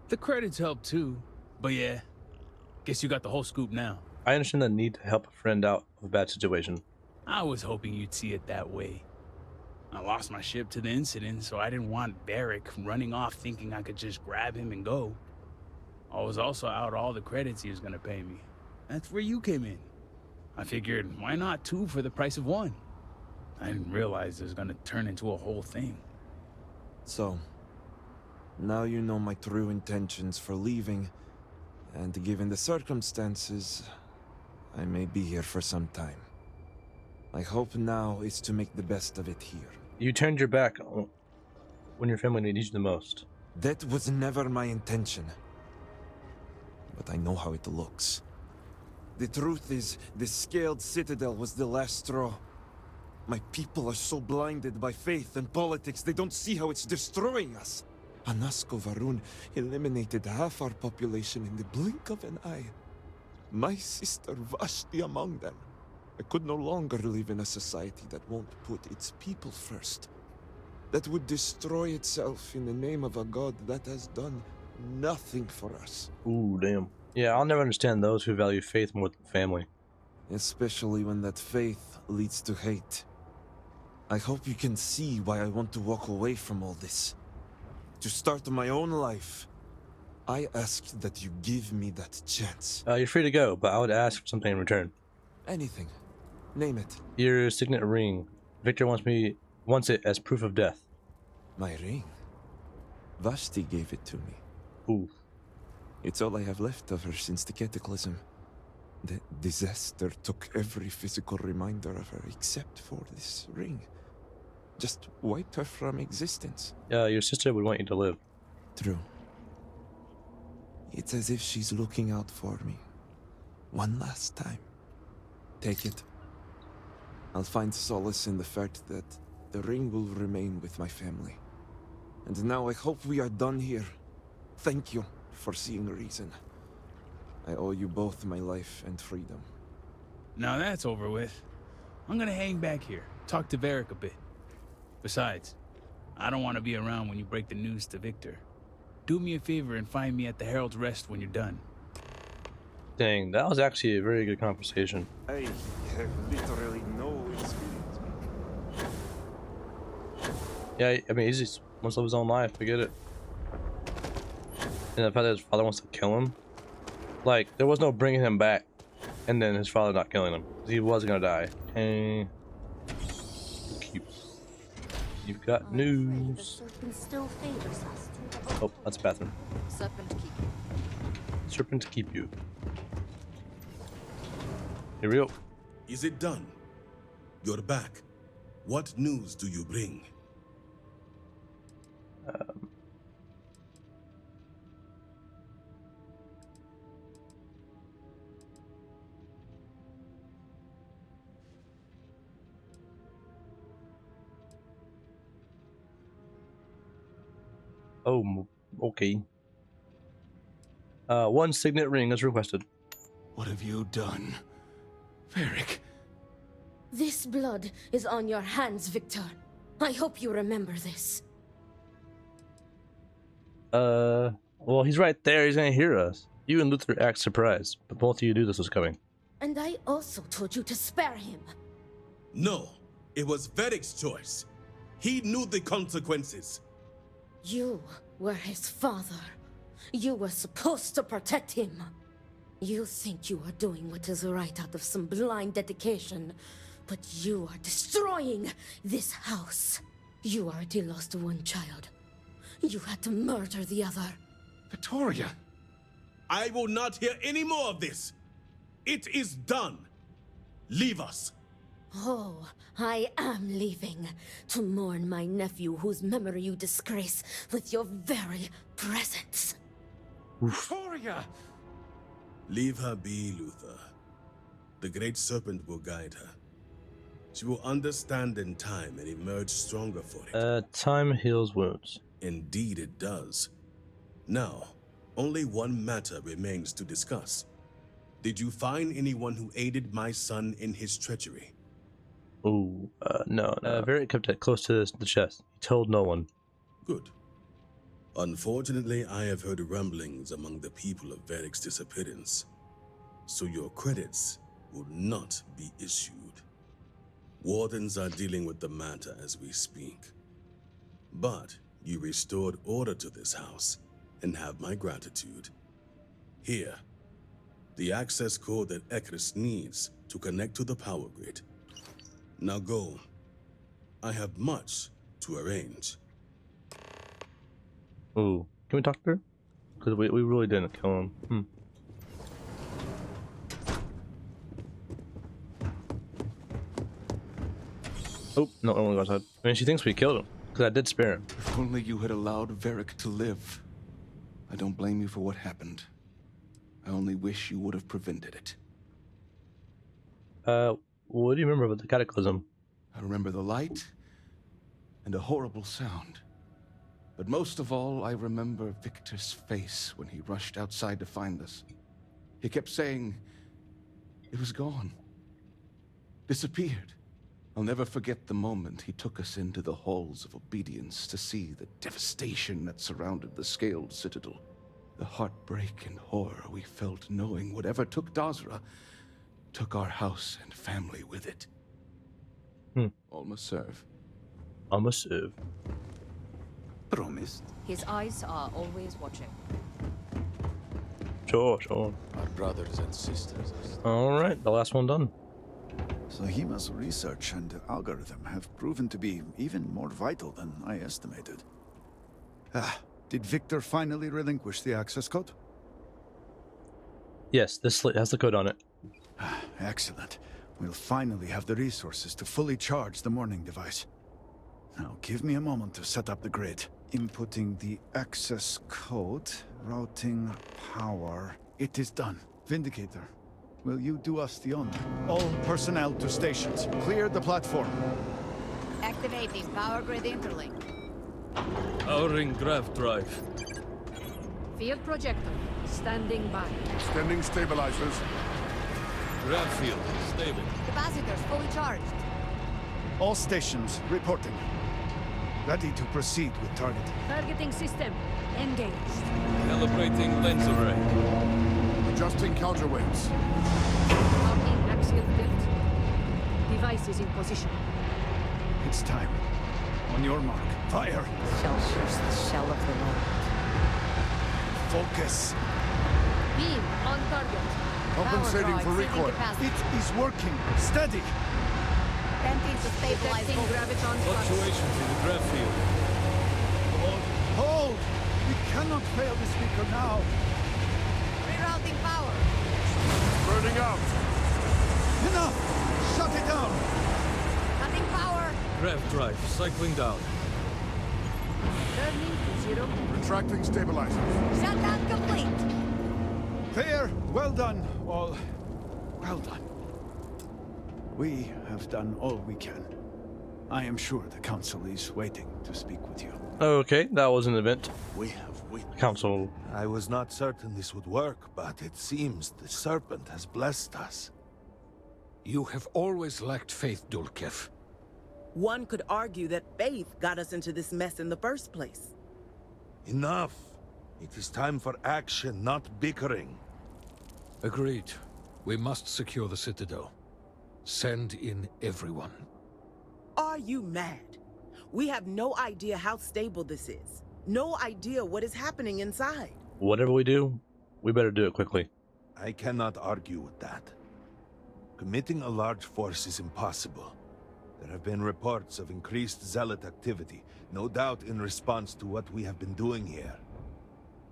The credits help too, but yeah, guess you got the whole scoop now. I understand the need to help a friend out of a bad situation. I was hoping you'd see it that way. I lost my ship to the incident, so I didn't want Varric running off thinking I could just grab him and go. I was also out all the credits he was gonna pay me. That's where you came in. I figured, why not 2 for the price of 1? I didn't realize it was gonna turn into a whole thing. So, now you know my true intentions for leaving, and given the circumstances, I may be here for some time. My hope now is to make the best of it here. You turned your back when your family needs you the most. That was never my intention. But I know how it looks. The truth is, the scaled citadel was the last straw. My people are so blinded by faith and politics, they don't see how it's destroying us. RUUN eliminated half our population in the blink of an eye. My sister Vashti among them. I could no longer live in a society that won't put its people first. That would destroy itself in the name of a god that has done nothing for us. Ooh, damn. Yeah, I'll never understand those who value faith more than family. Especially when that faith leads to hate. I hope you can see why I want to walk away from all this. To start my own life. I ask that you give me that chance. You're free to go, but I would ask for something in return. Anything. Name it. Your signet ring. Victor wants it as proof of death. My ring? Vashti gave it to me. Ooh. It's all I have left of her since the cataclysm. The disaster took every physical reminder of her except for this ring. Just wiped her from existence. Your sister would want you to live. True. It's as if she's looking out for me. One last time. Take it. I'll find solace in the fact that the ring will remain with my family. And now I hope we are done here. Thank you for seeing reason. I owe you both my life and freedom. Now that's over with. I'm gonna hang back here, talk to Varric a bit. Besides, I don't want to be around when you break the news to Victor. Do me a favor and find me at the Herald's Rest when you're done. Dang, that was actually a very good conversation. I have literally no experience. Yeah, I mean, he just wants to live his own life. I get it. And the fact that his father wants to kill him. Like, there was no bringing him back and then his father not killing him. He was gonna die. Okay. You've got news. Oh, that's a bathroom. Serpent to keep you. Here we go. Is it done? You're back. What news do you bring? Oh, okay. One signet ring is requested. What have you done, Varric? This blood is on your hands, Victor. I hope you remember this. Well, he's right there. He's gonna hear us. You and Luther act surprised, but both of you knew this was coming. And I also told you to spare him. No, it was Varric's choice. He knew the consequences. You were his father. You were supposed to protect him. You think you are doing what is right out of some blind dedication, but you are destroying this house. You already lost one child. You had to murder the other. Victoria! I will not hear any more of this. It is done. Leave us. Oh, I am leaving to mourn my nephew whose memory you disgrace with your very presence. Victoria! Leave her be, Luther. The Great Serpent will guide her. She will understand in time and emerge stronger for it. Time heals wounds. Indeed it does. Now, only one matter remains to discuss. Did you find anyone who aided my son in his treachery? Ooh, no. Varric kept it close to the chest. He told no one. Good. Unfortunately, I have heard rumblings among the people of Varric's disappearance, so your credits will not be issued. Wardens are dealing with the matter as we speak. But you restored order to this house, and have my gratitude. Here, the access code that Ekris needs to connect to the power grid. Now go. I have much to arrange. Ooh, can we talk to her? Because we really didn't kill him. Oh, no, I won't go outside. I mean, she thinks we killed him, because I did spare him. If only you had allowed Varric to live. I don't blame you for what happened. I only wish you would have prevented it. What do you remember about the cataclysm? I remember the light and a horrible sound. But most of all, I remember Victor's face when he rushed outside to find us. He kept saying it was gone. Disappeared. I'll never forget the moment he took us into the halls of obedience to see the devastation that surrounded the scaled citadel. The heartbreak and horror we felt knowing whatever took Dazra took our house and family with it. All must serve. All must serve. Promised. His eyes are always watching. Sure. Our brothers and sisters. Alright, the last one done. Sahima's research and algorithm have proven to be even more vital than I estimated. Did Victor finally relinquish the access code? Yes, this slate has the code on it. Excellent. We'll finally have the resources to fully charge the morning device. Now give me a moment to set up the grid. Inputting the access code, routing power. It is done. Vindicator, will you do us the honor? All personnel to stations. Clear the platform. Activating power grid interlink. Powering grav drive. Field projector. Standing by. Extending stabilizers. Grav field stable. Capacitors fully charged. All stations reporting. Ready to proceed with targeting. Targeting system. Engaged. Calibrating lens array. Adjusting counterweights. Mounting axial tilt. Device is in position. It's time. On your mark. Fire. Shell shoots the shell of the world. Focus. Beam on target. Compensating for recoil. It is working. Steady. Attempting to stabilize graviton Fluctuations in the grav field. Hold! We cannot fail the speaker now. Rerouting power. Burning out. Enough! Shut it down! Cutting power. Grav drive cycling down. Turning to zero. Retracting stabilizers. Shutdown complete. Clear. Well done, all. Well done. We have done all we can. I am sure the council is waiting to speak with you. Okay, that was an event. We have witnessed. Council. I was not certain this would work, but it seems the serpent has blessed us. You have always lacked faith, Dulkev. One could argue that faith got us into this mess in the first place. Enough. It is time for action, not bickering. Agreed. We must secure the Citadel. Send in everyone. Are you mad? We have no idea how stable this is. No idea what is happening inside. Whatever we do, we better do it quickly. I cannot argue with that. Committing a large force is impossible. There have been reports of increased zealot activity, no doubt in response to what we have been doing here.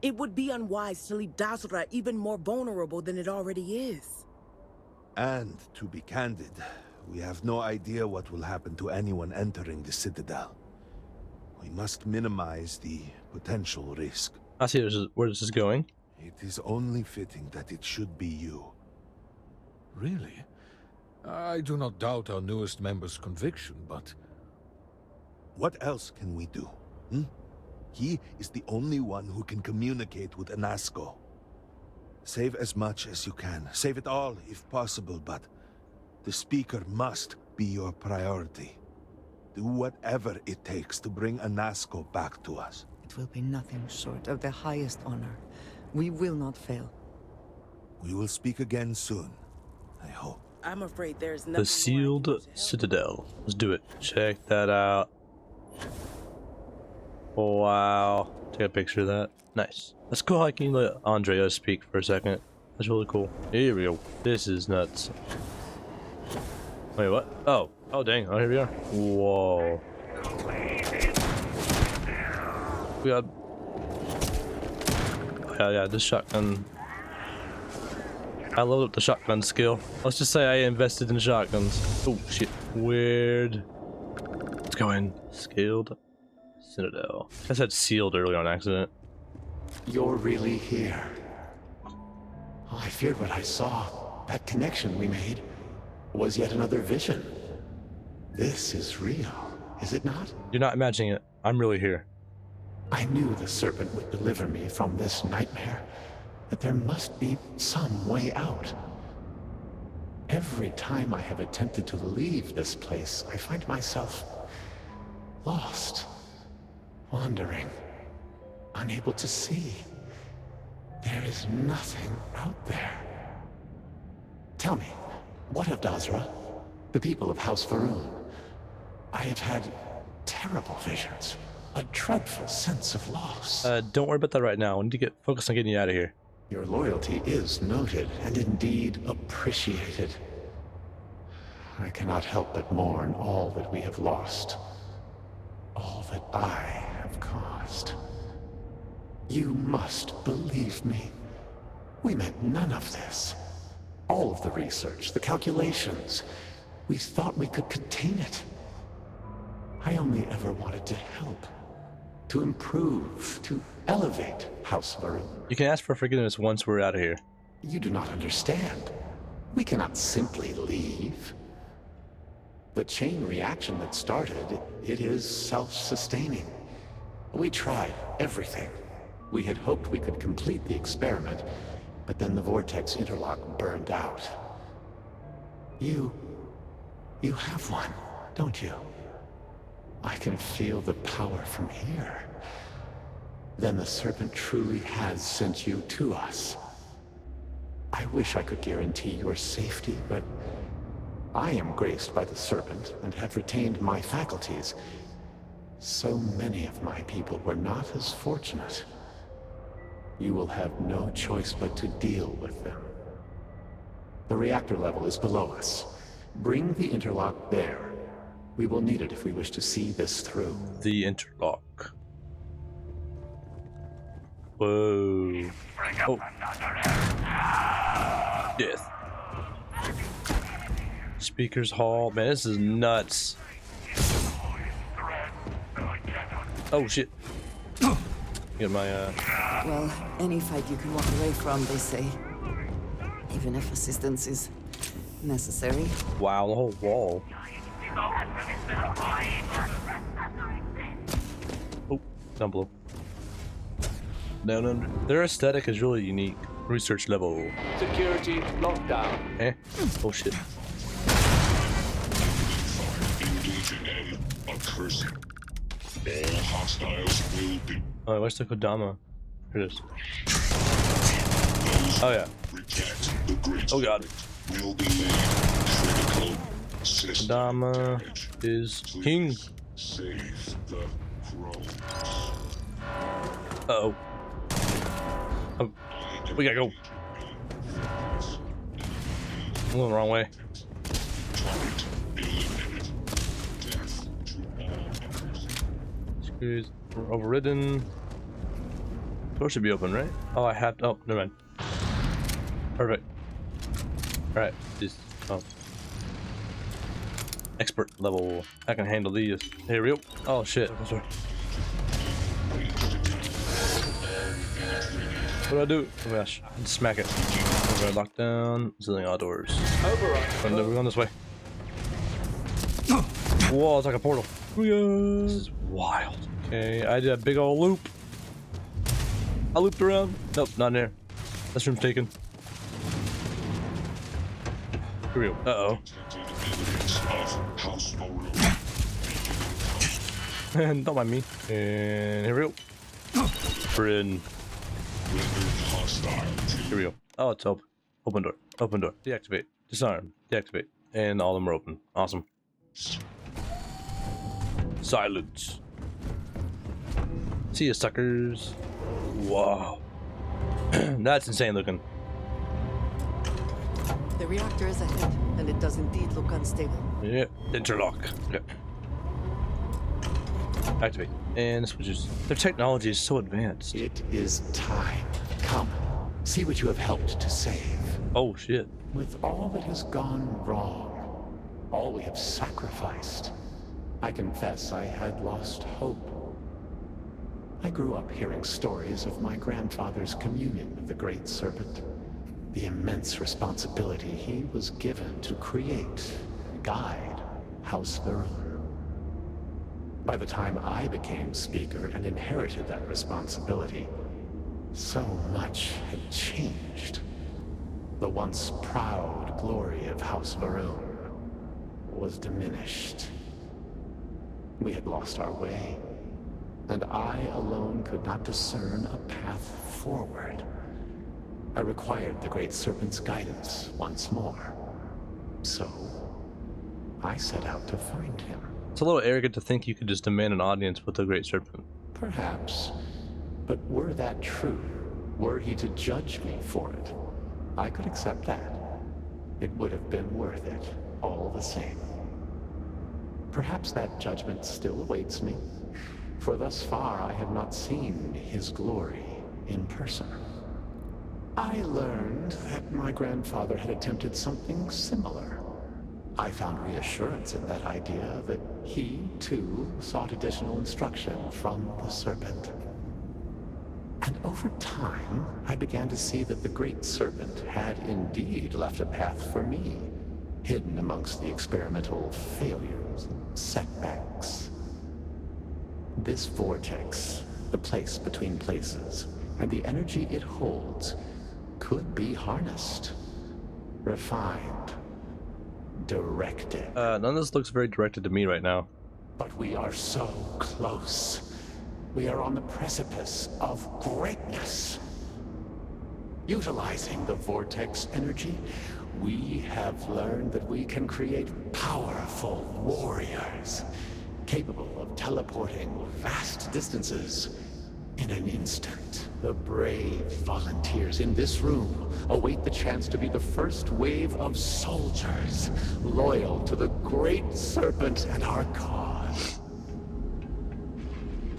It would be unwise to leave Dazra even more vulnerable than it already is. And, to be candid, we have no idea what will happen to anyone entering the Citadel. We must minimize the potential risk. I see where this is going. It is only fitting that it should be you. Really? I do not doubt our newest member's conviction, but... What else can we do? He is the only one who can communicate with Anasco. Save as much as you can. Save it all, if possible, but the Speaker must be your priority. Do whatever it takes to bring Anasco back to us. It will be nothing short of the highest honor. We will not fail. We will speak again soon, I hope. I'm afraid there's nothing. The sealed citadel. Let's do it. Check that out. Wow. Take a picture of that. Nice. Let's go hiking and let Andrea speak for a second. That's really cool. Here we go. This is nuts. Wait, what? Oh. Oh, dang. Oh, here we are. Whoa. We got... Yeah, this shotgun. I leveled up the shotgun skill. Let's just say I invested in shotguns. Oh, shit. Weird. Let's go in. Scaled citadel. I said sealed earlier on accident. You're really here. Oh, I feared what I saw. That connection we made was yet another vision. This is real, is it not? You're not imagining it. I'm really here. I knew the serpent would deliver me from this nightmare, that there must be some way out. Every time I have attempted to leave this place, I find myself lost, wandering, unable to see. There is nothing out there. Tell me, what of Dazra? The people of House RUUN? I have had terrible visions, a dreadful sense of loss. Don't worry about that right now. We need to get focused on getting you out of here. Your loyalty is noted and indeed appreciated. I cannot help but mourn all that we have lost, all that I have caused. You must believe me. We meant none of this. All of the research, the calculations, we thought we could contain it. I only ever wanted to help, to improve, to elevate House RUUN. You can ask for forgiveness once we're out of here. You do not understand. We cannot simply leave. The chain reaction that started, it is self-sustaining. We tried everything. We had hoped we could complete the experiment, but then the vortex interlock burned out. You have one, don't you? I can feel the power from here. Then the serpent truly has sent you to us. I wish I could guarantee your safety, but I am graced by the serpent and have retained my faculties. So many of my people were not as fortunate. You will have no choice but to deal with them. The reactor level is below us. Bring the interlock there. We will need it if we wish to see this through. The interlock. Whoa. Oh. Death. Speakers Hall. Man, this is nuts. Oh, shit. Get my, Well, any fight you can walk away from, they say. Even if assistance is necessary. Wow, the whole wall. Oh, down below. Down under. Their aesthetic is really unique. Research level. Security lockdown. Eh? Oh shit. Accursed. All hostiles will be. Oh, where's the Kodama? Here it is. Oh yeah. Oh god. Will be critical. Kodama is king. Save the crows. Uh-oh. Oh, we gotta go. I'm going the wrong way. Screws are overridden. Door should be open, right? Oh, I have to. Oh, never mind. Perfect. Alright, just. Oh. Expert level. I can handle these. Here we go. Oh shit. Sorry. What do I do? Oh gosh. Smack it. We're locked down. Sealing all doors. We're going this way. Whoa, it's like a portal. This is wild. Okay, I did a big old loop. I looped around. Nope, not in there. This room's taken. Here we go. Uh-oh. And don't mind me. And here we go. We're in. Here we go. Oh, it's open. Open door. Open door. Deactivate. Disarm. Deactivate. And all of them are open. Awesome. Silence. See ya, suckers. Wow. That's insane looking. The reactor is ahead, and it does indeed look unstable. Yeah. Interlock. Okay. Activate. And switches. Their technology is so advanced. It is time. Come. See what you have helped to save. Oh, shit. With all that has gone wrong, all we have sacrificed, I confess I had lost hope. I grew up hearing stories of my grandfather's communion with the Great Serpent, the immense responsibility he was given to create, guide House RUUN. By the time I became speaker and inherited that responsibility, so much had changed. The once proud glory of House RUUN was diminished. We had lost our way, and I alone could not discern a path forward. I required the Great Serpent's guidance once more. So, I set out to find him. It's a little arrogant to think you could just demand an audience with the Great Serpent. Perhaps. But were that true, were he to judge me for it, I could accept that. It would have been worth it, all the same. Perhaps that judgment still awaits me, for thus far I have not seen his glory in person. I learned that my grandfather had attempted something similar. I found reassurance in that idea that he, too, sought additional instruction from the Serpent. And over time, I began to see that the Great Serpent had indeed left a path for me, hidden amongst the experimental failures and setbacks. This vortex, the place between places, and the energy it holds, could be harnessed, refined, directed. None of this looks very directed to me right now. But we are so close. We are on the precipice of greatness. Utilizing the vortex energy, we have learned that we can create powerful warriors, capable of teleporting vast distances in an instant. The brave volunteers in this room await the chance to be the first wave of soldiers, loyal to the Great Serpent and our cause.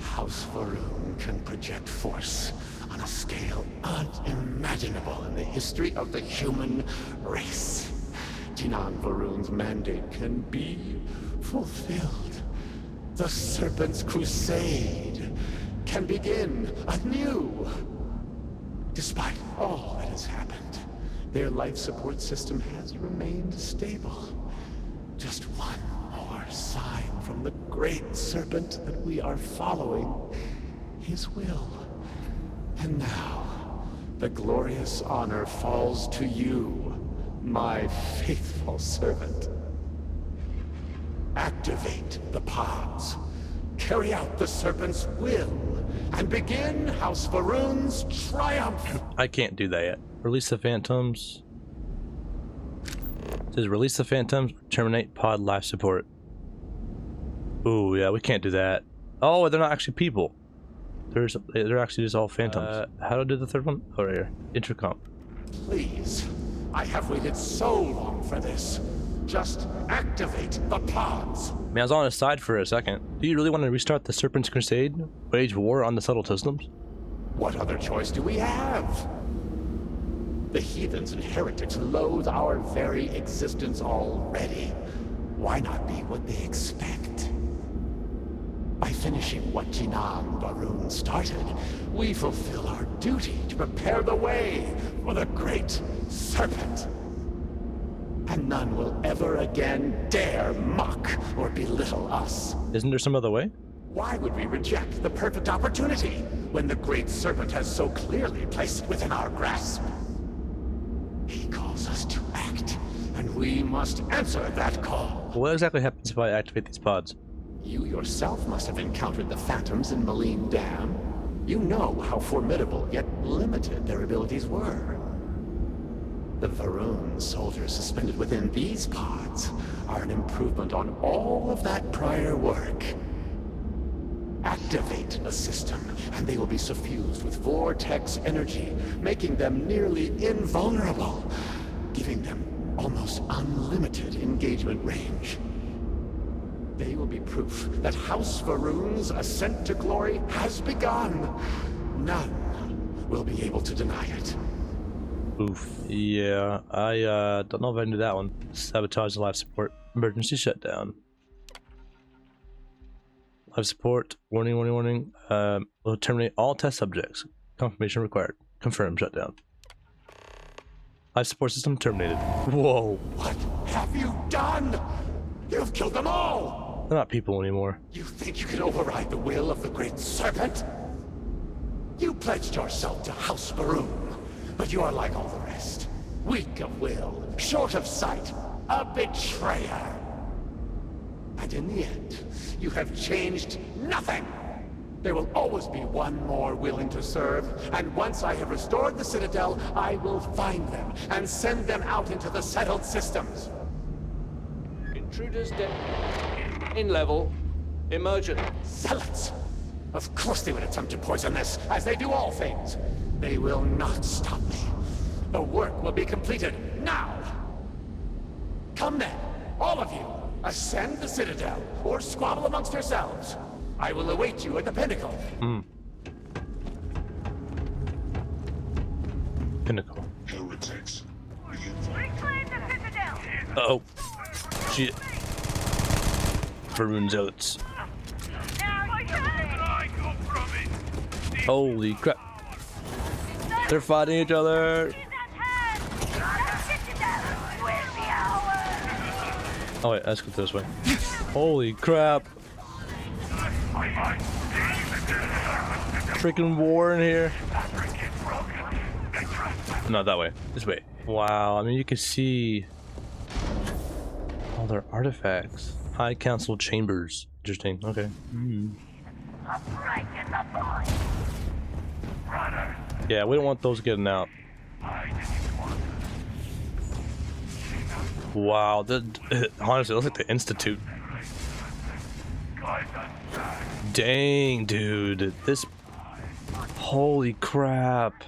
House RUUN can project force on a scale unimaginable in the history of the human race. Jinan Varun's mandate can be fulfilled. The Serpent's crusade can begin anew. Despite all that has happened, their life support system has remained stable. Just one more sign from the Great Serpent that we are following his will. And now, the glorious honor falls to you, my faithful servant. Activate the pods. Carry out the Serpent's will, and begin House RUUN's triumph! I can't do that yet. Release the phantoms. It says release the phantoms, terminate pod life support. Ooh, yeah, we can't do that. Oh, they're not actually people. They're actually just all phantoms. How do I do the third one? Oh, right here. Intercom. Please, I have waited so long for this. Just activate the pods. Man, I was on his side for a second. Do you really want to restart the Serpent's Crusade? Wage war on the subtle systems? What other choice do we have? The heathens and heretics loathe our very existence already. Why not be what they expect? By finishing what Jinan Varun started, we fulfill our duty to prepare the way for the Great Serpent. And none will ever again dare mock or belittle us. Isn't there some other way? Why would we reject the perfect opportunity when the Great Serpent has so clearly placed it within our grasp? He calls us to act, and we must answer that call. What exactly happens if I activate these pods? You yourself must have encountered the phantoms in Maline Dam. You know how formidable yet limited their abilities were. The RUUN soldiers suspended within these pods are an improvement on all of that prior work. Activate a system, and they will be suffused with vortex energy, making them nearly invulnerable, giving them almost unlimited engagement range. They will be proof that House Varun's ascent to glory has begun. None will be able to deny it. Oof. Yeah, I don't know if I can do that one. Sabotage the life support. Emergency shutdown. Life support. Warning, warning, warning. Will terminate all test subjects. Confirmation required. Confirm shutdown. Life support system terminated. Whoa. What have you done? You've killed them all! They're not people anymore. You think you can override the will of the Great Serpent? You pledged yourself to House Varun, but you are like all the rest. Weak of will, short of sight, a betrayer. And in the end, you have changed nothing. There will always be one more willing to serve, and once I have restored the Citadel, I will find them and send them out into the settled systems. Intruders in level. Emergent. Zealots! Of course they would attempt to poison this, as they do all things. They will not stop me. The work will be completed now! Come then, all of you, ascend the Citadel, or squabble amongst yourselves. I will await you at the pinnacle. Pinnacle. Heretics. Reclaim the Citadel! Uh-oh. Shit. Varun zealots. Holy crap. They're fighting each other. Oh wait, let's go this way. Holy crap. Freaking war in here. Not that way. This way. Wow, I mean you can see all their artifacts. High Council chambers. Interesting. Okay. Yeah, we don't want those getting out. Wow, honestly, it looks like the Institute. Dang, dude. This... Holy crap.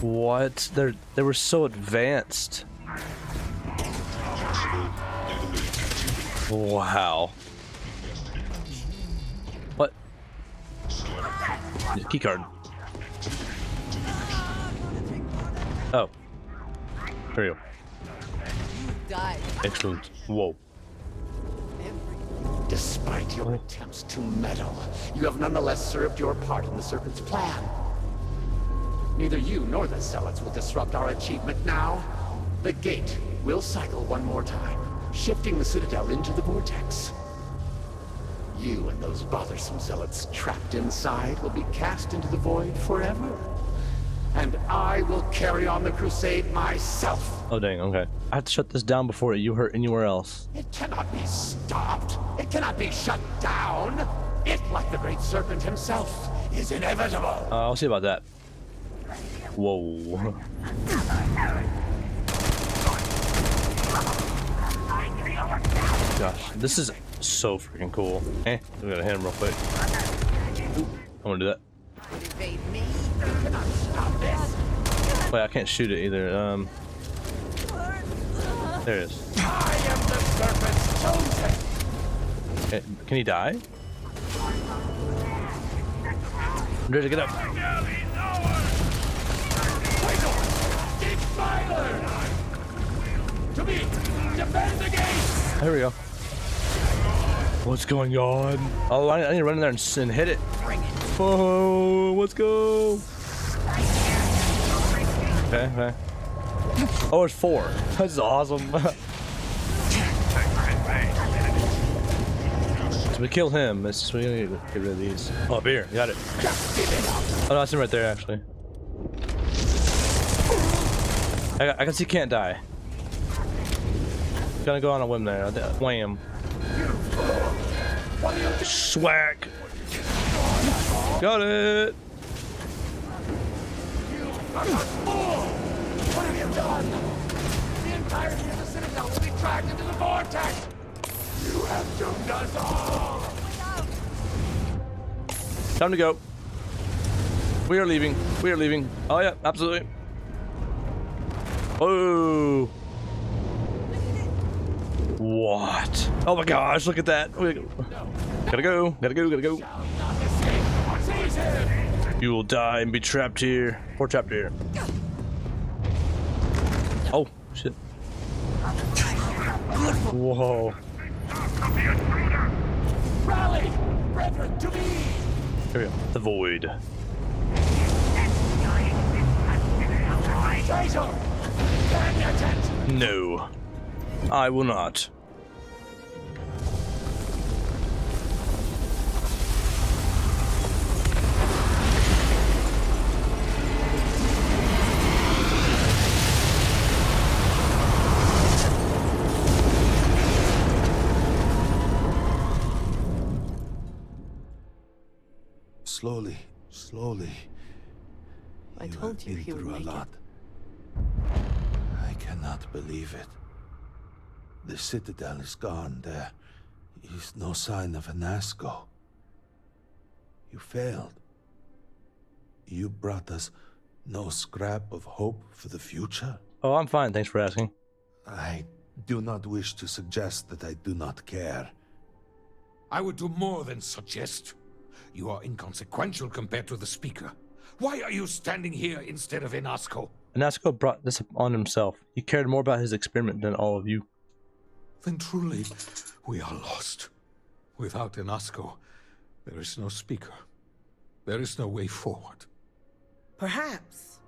What? They were so advanced. Wow. What? Key card. Oh. There you go. Excellent. Whoa. Despite your attempts to meddle, you have nonetheless served your part in the Serpent's plan. Neither you nor the Zealots will disrupt our achievement now. The gate will cycle one more time, shifting the Citadel into the vortex. You and those bothersome Zealots trapped inside will be cast into the void forever. And I will carry on the crusade myself. Oh dang, okay. I have to shut this down before you hurt anywhere else. It cannot be stopped. It cannot be shut down. It, like the Great Serpent himself, is inevitable. I'll see about that. Whoa. Gosh, this is so freaking cool. We gotta hit him real quick. Ooh, I wanna do that. Wait, I can't shoot it either. There it is. I am the Serpent's chosen. Can he die? I'm ready to get up. To me, defend the gate. There we go. What's going on? Oh, I need to run in there and hit it. Oh, let's go. Okay. Oh, it's 4. That's awesome. So we killed him. It's just we need to get rid of these. Oh, beer. Got it. Oh, no, it's him right there, actually. I guess he can't die. Gonna go on a whim there. Wham. Swag. Got it. Fool! What have you done? The entirety of the Citadel will be dragged into the vortex! You have doomed us all! Time to go. We are leaving. We are leaving. Oh yeah, absolutely. Oh. What? Oh my gosh, look at that. Gotta go. Gotta go. Gotta go. You will die and be trapped here. Or trapped here. Oh, shit. Whoa. Rally! Brethren, to me! Here we go. The void. Traitor! Stand your attention! No. I will not. Slowly, slowly. I told you he would make it. I cannot believe it. The Citadel is gone. There is no sign of Anasco. You failed. You brought us no scrap of hope for the future. Oh, I'm fine. Thanks for asking. I do not wish to suggest that I do not care. I would do more than suggest. You are inconsequential compared to the speaker. Why are you standing here instead of Anasco? Anasco brought this on himself. He cared more about his experiment than all of you. Then truly, we are lost. Without Anasco, there is no speaker. There is no way forward. Perhaps.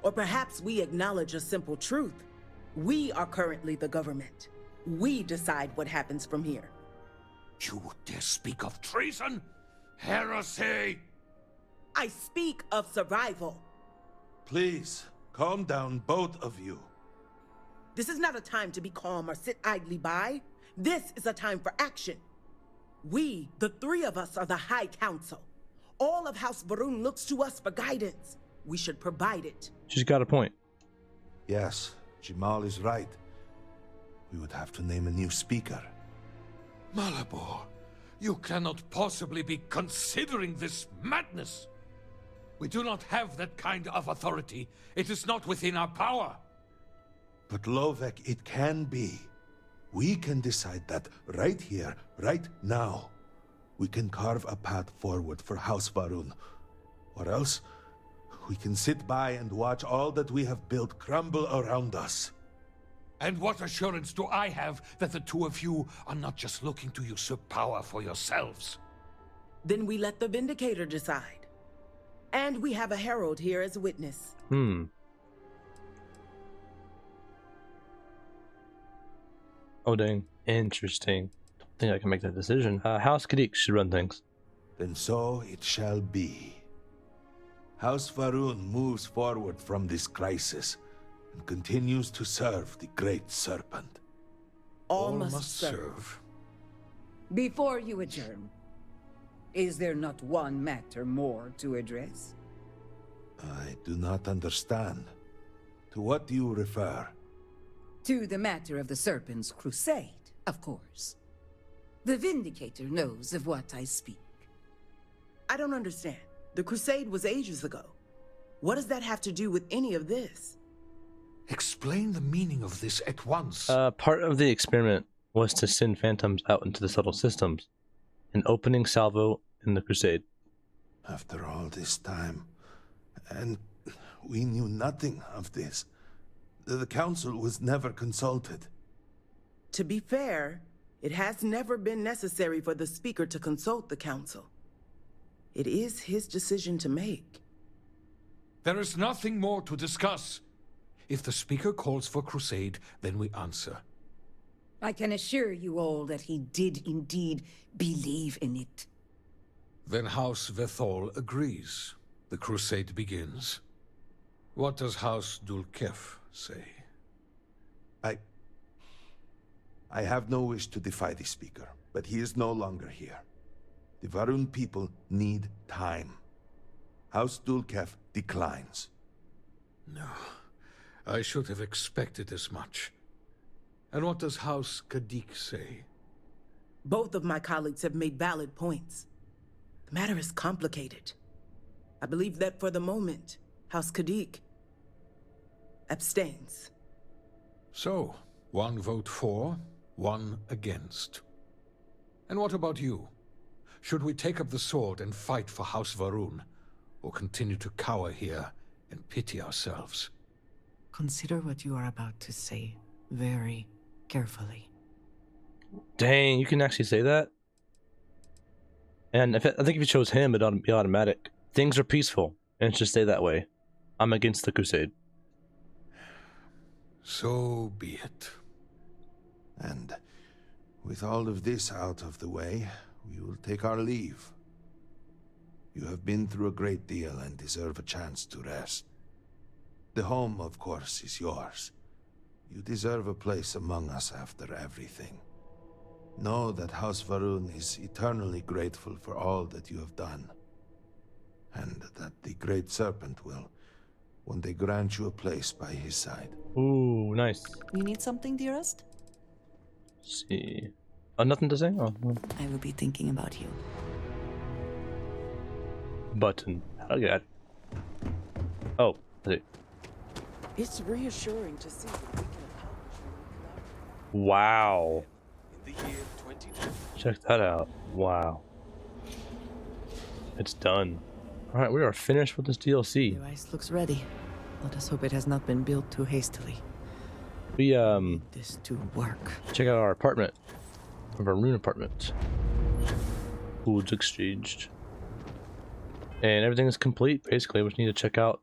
Or perhaps we acknowledge a simple truth. We are currently the government. We decide what happens from here. You would dare speak of treason? Heresy! I speak of survival. Please, calm down, both of you. This is not a time to be calm or sit idly by. This is a time for action. We, the three of us, are the High Council. All of House RUUN looks to us for guidance. We should provide it. She's got a point. Yes, Jamal is right. We would have to name a new speaker. Malabor, you cannot possibly be considering this madness. We do not have that kind of authority. It is not within our power. But Lovek, it can be. We can decide that right here, right now. We can carve a path forward for House RUUN. Or else, we can sit by and watch all that we have built crumble around us. And what assurance do I have that the two of you are not just looking to usurp power for yourselves? Then we let the Vindicator decide. And we have a herald here as a witness. Oh dang, interesting. Don't think I can make that decision. House Kadik should run things. Then so it shall be. House RUUN moves forward from this crisis and continues to serve the Great Serpent. All must serve. Before you adjourn, is there not one matter more to address? I do not understand. To what do you refer? To the matter of the Serpent's crusade, of course. The Vindicator knows of what I speak. I don't understand. The crusade was ages ago. What does that have to do with any of this? Explain the meaning of this at once. Part of the experiment was to send phantoms out into the subtle systems, an opening salvo in the crusade. After all this time, and we knew nothing of this. The council was never consulted. To be fair, it has never been necessary for the speaker to consult the council. It is his decision to make. There is nothing more to discuss. If the speaker calls for crusade, then we answer. I can assure you all that he did indeed believe in it. Then House Vethal agrees. The crusade begins. What does House Dulkef say? I have no wish to defy the speaker, but he is no longer here. The RUUN people need time. House Dulkef declines. No. I should have expected as much. And what does House Kadik say? Both of my colleagues have made valid points. The matter is complicated. I believe that for the moment, House Kadik abstains. So, one vote for, one against. And what about you? Should we take up the sword and fight for House RUUN, or continue to cower here and pity ourselves? Consider what you are about to say very carefully. Dang, you can actually say that? And I think if you chose him, it'd be automatic. Things are peaceful, and it should stay that way. I'm against the crusade. So be it. And with all of this out of the way, we will take our leave. You have been through a great deal and deserve a chance to rest. The home, of course, is yours. You deserve a place among us after everything. Know that House RUUN is eternally grateful for all that you have done. And that the Great Serpent will one day grant you a place by his side. Ooh, nice. You need something, dearest? Let's see. Oh, nothing to say? Oh, no. I will be thinking about you. Button. How do I get it? Oh, I see. It's reassuring to see that we can accomplish what we collaborate. Wow. In the year 2020. Check that out. Wow. It's done. Alright, we are finished with this DLC. Your ice looks ready. Let us hope it has not been built too hastily. We This to work. check out our apartment. Our RUUN apartment. Foods exchanged. And everything is complete, basically. We just need to check out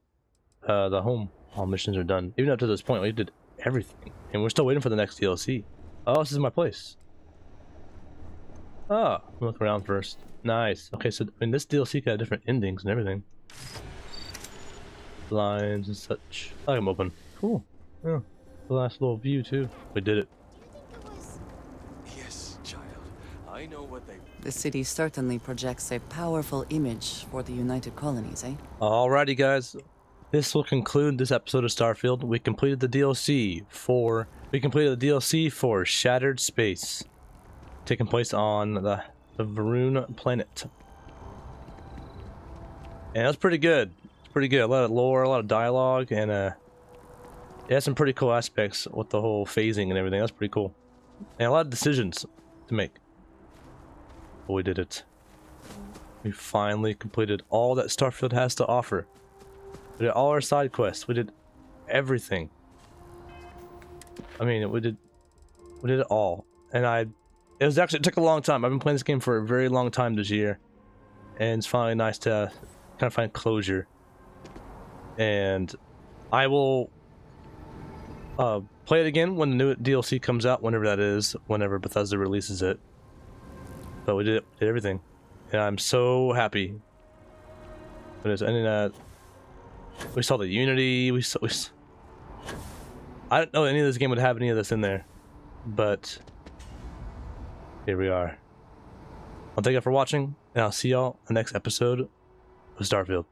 the home. All missions are done. Even up to this point, we did everything. And we're still waiting for the next DLC. Oh, this is my place. Ah, look around first. Nice. Okay, so I mean, this DLC got different endings and everything. Lines and such. I like them open. Cool. Yeah. The last little view too. We did it. Yes, child. I know what they... The city certainly projects a powerful image for the United Colonies, eh? Alrighty, guys. This will conclude this episode of Starfield. We completed the DLC for Shattered Space, taking place on the RUUN planet. And that's pretty good. It's pretty good. A lot of lore, a lot of dialogue, and it has some pretty cool aspects with the whole phasing and everything. That's pretty cool. And a lot of decisions to make. But we did it. We finally completed all that Starfield has to offer. We did all our side quests. We did everything. I mean, we did it all. And it took a long time. I've been playing this game for a very long time this year. And it's finally nice to kind of find closure. And I will play it again when the new DLC comes out, whenever that is, whenever Bethesda releases it. But we did everything. And I'm so happy. And we saw the Unity. I didn't know any of this game would have any of this in there, but here we are. Well, thank you for watching, and I'll see y'all in the next episode of Starfield.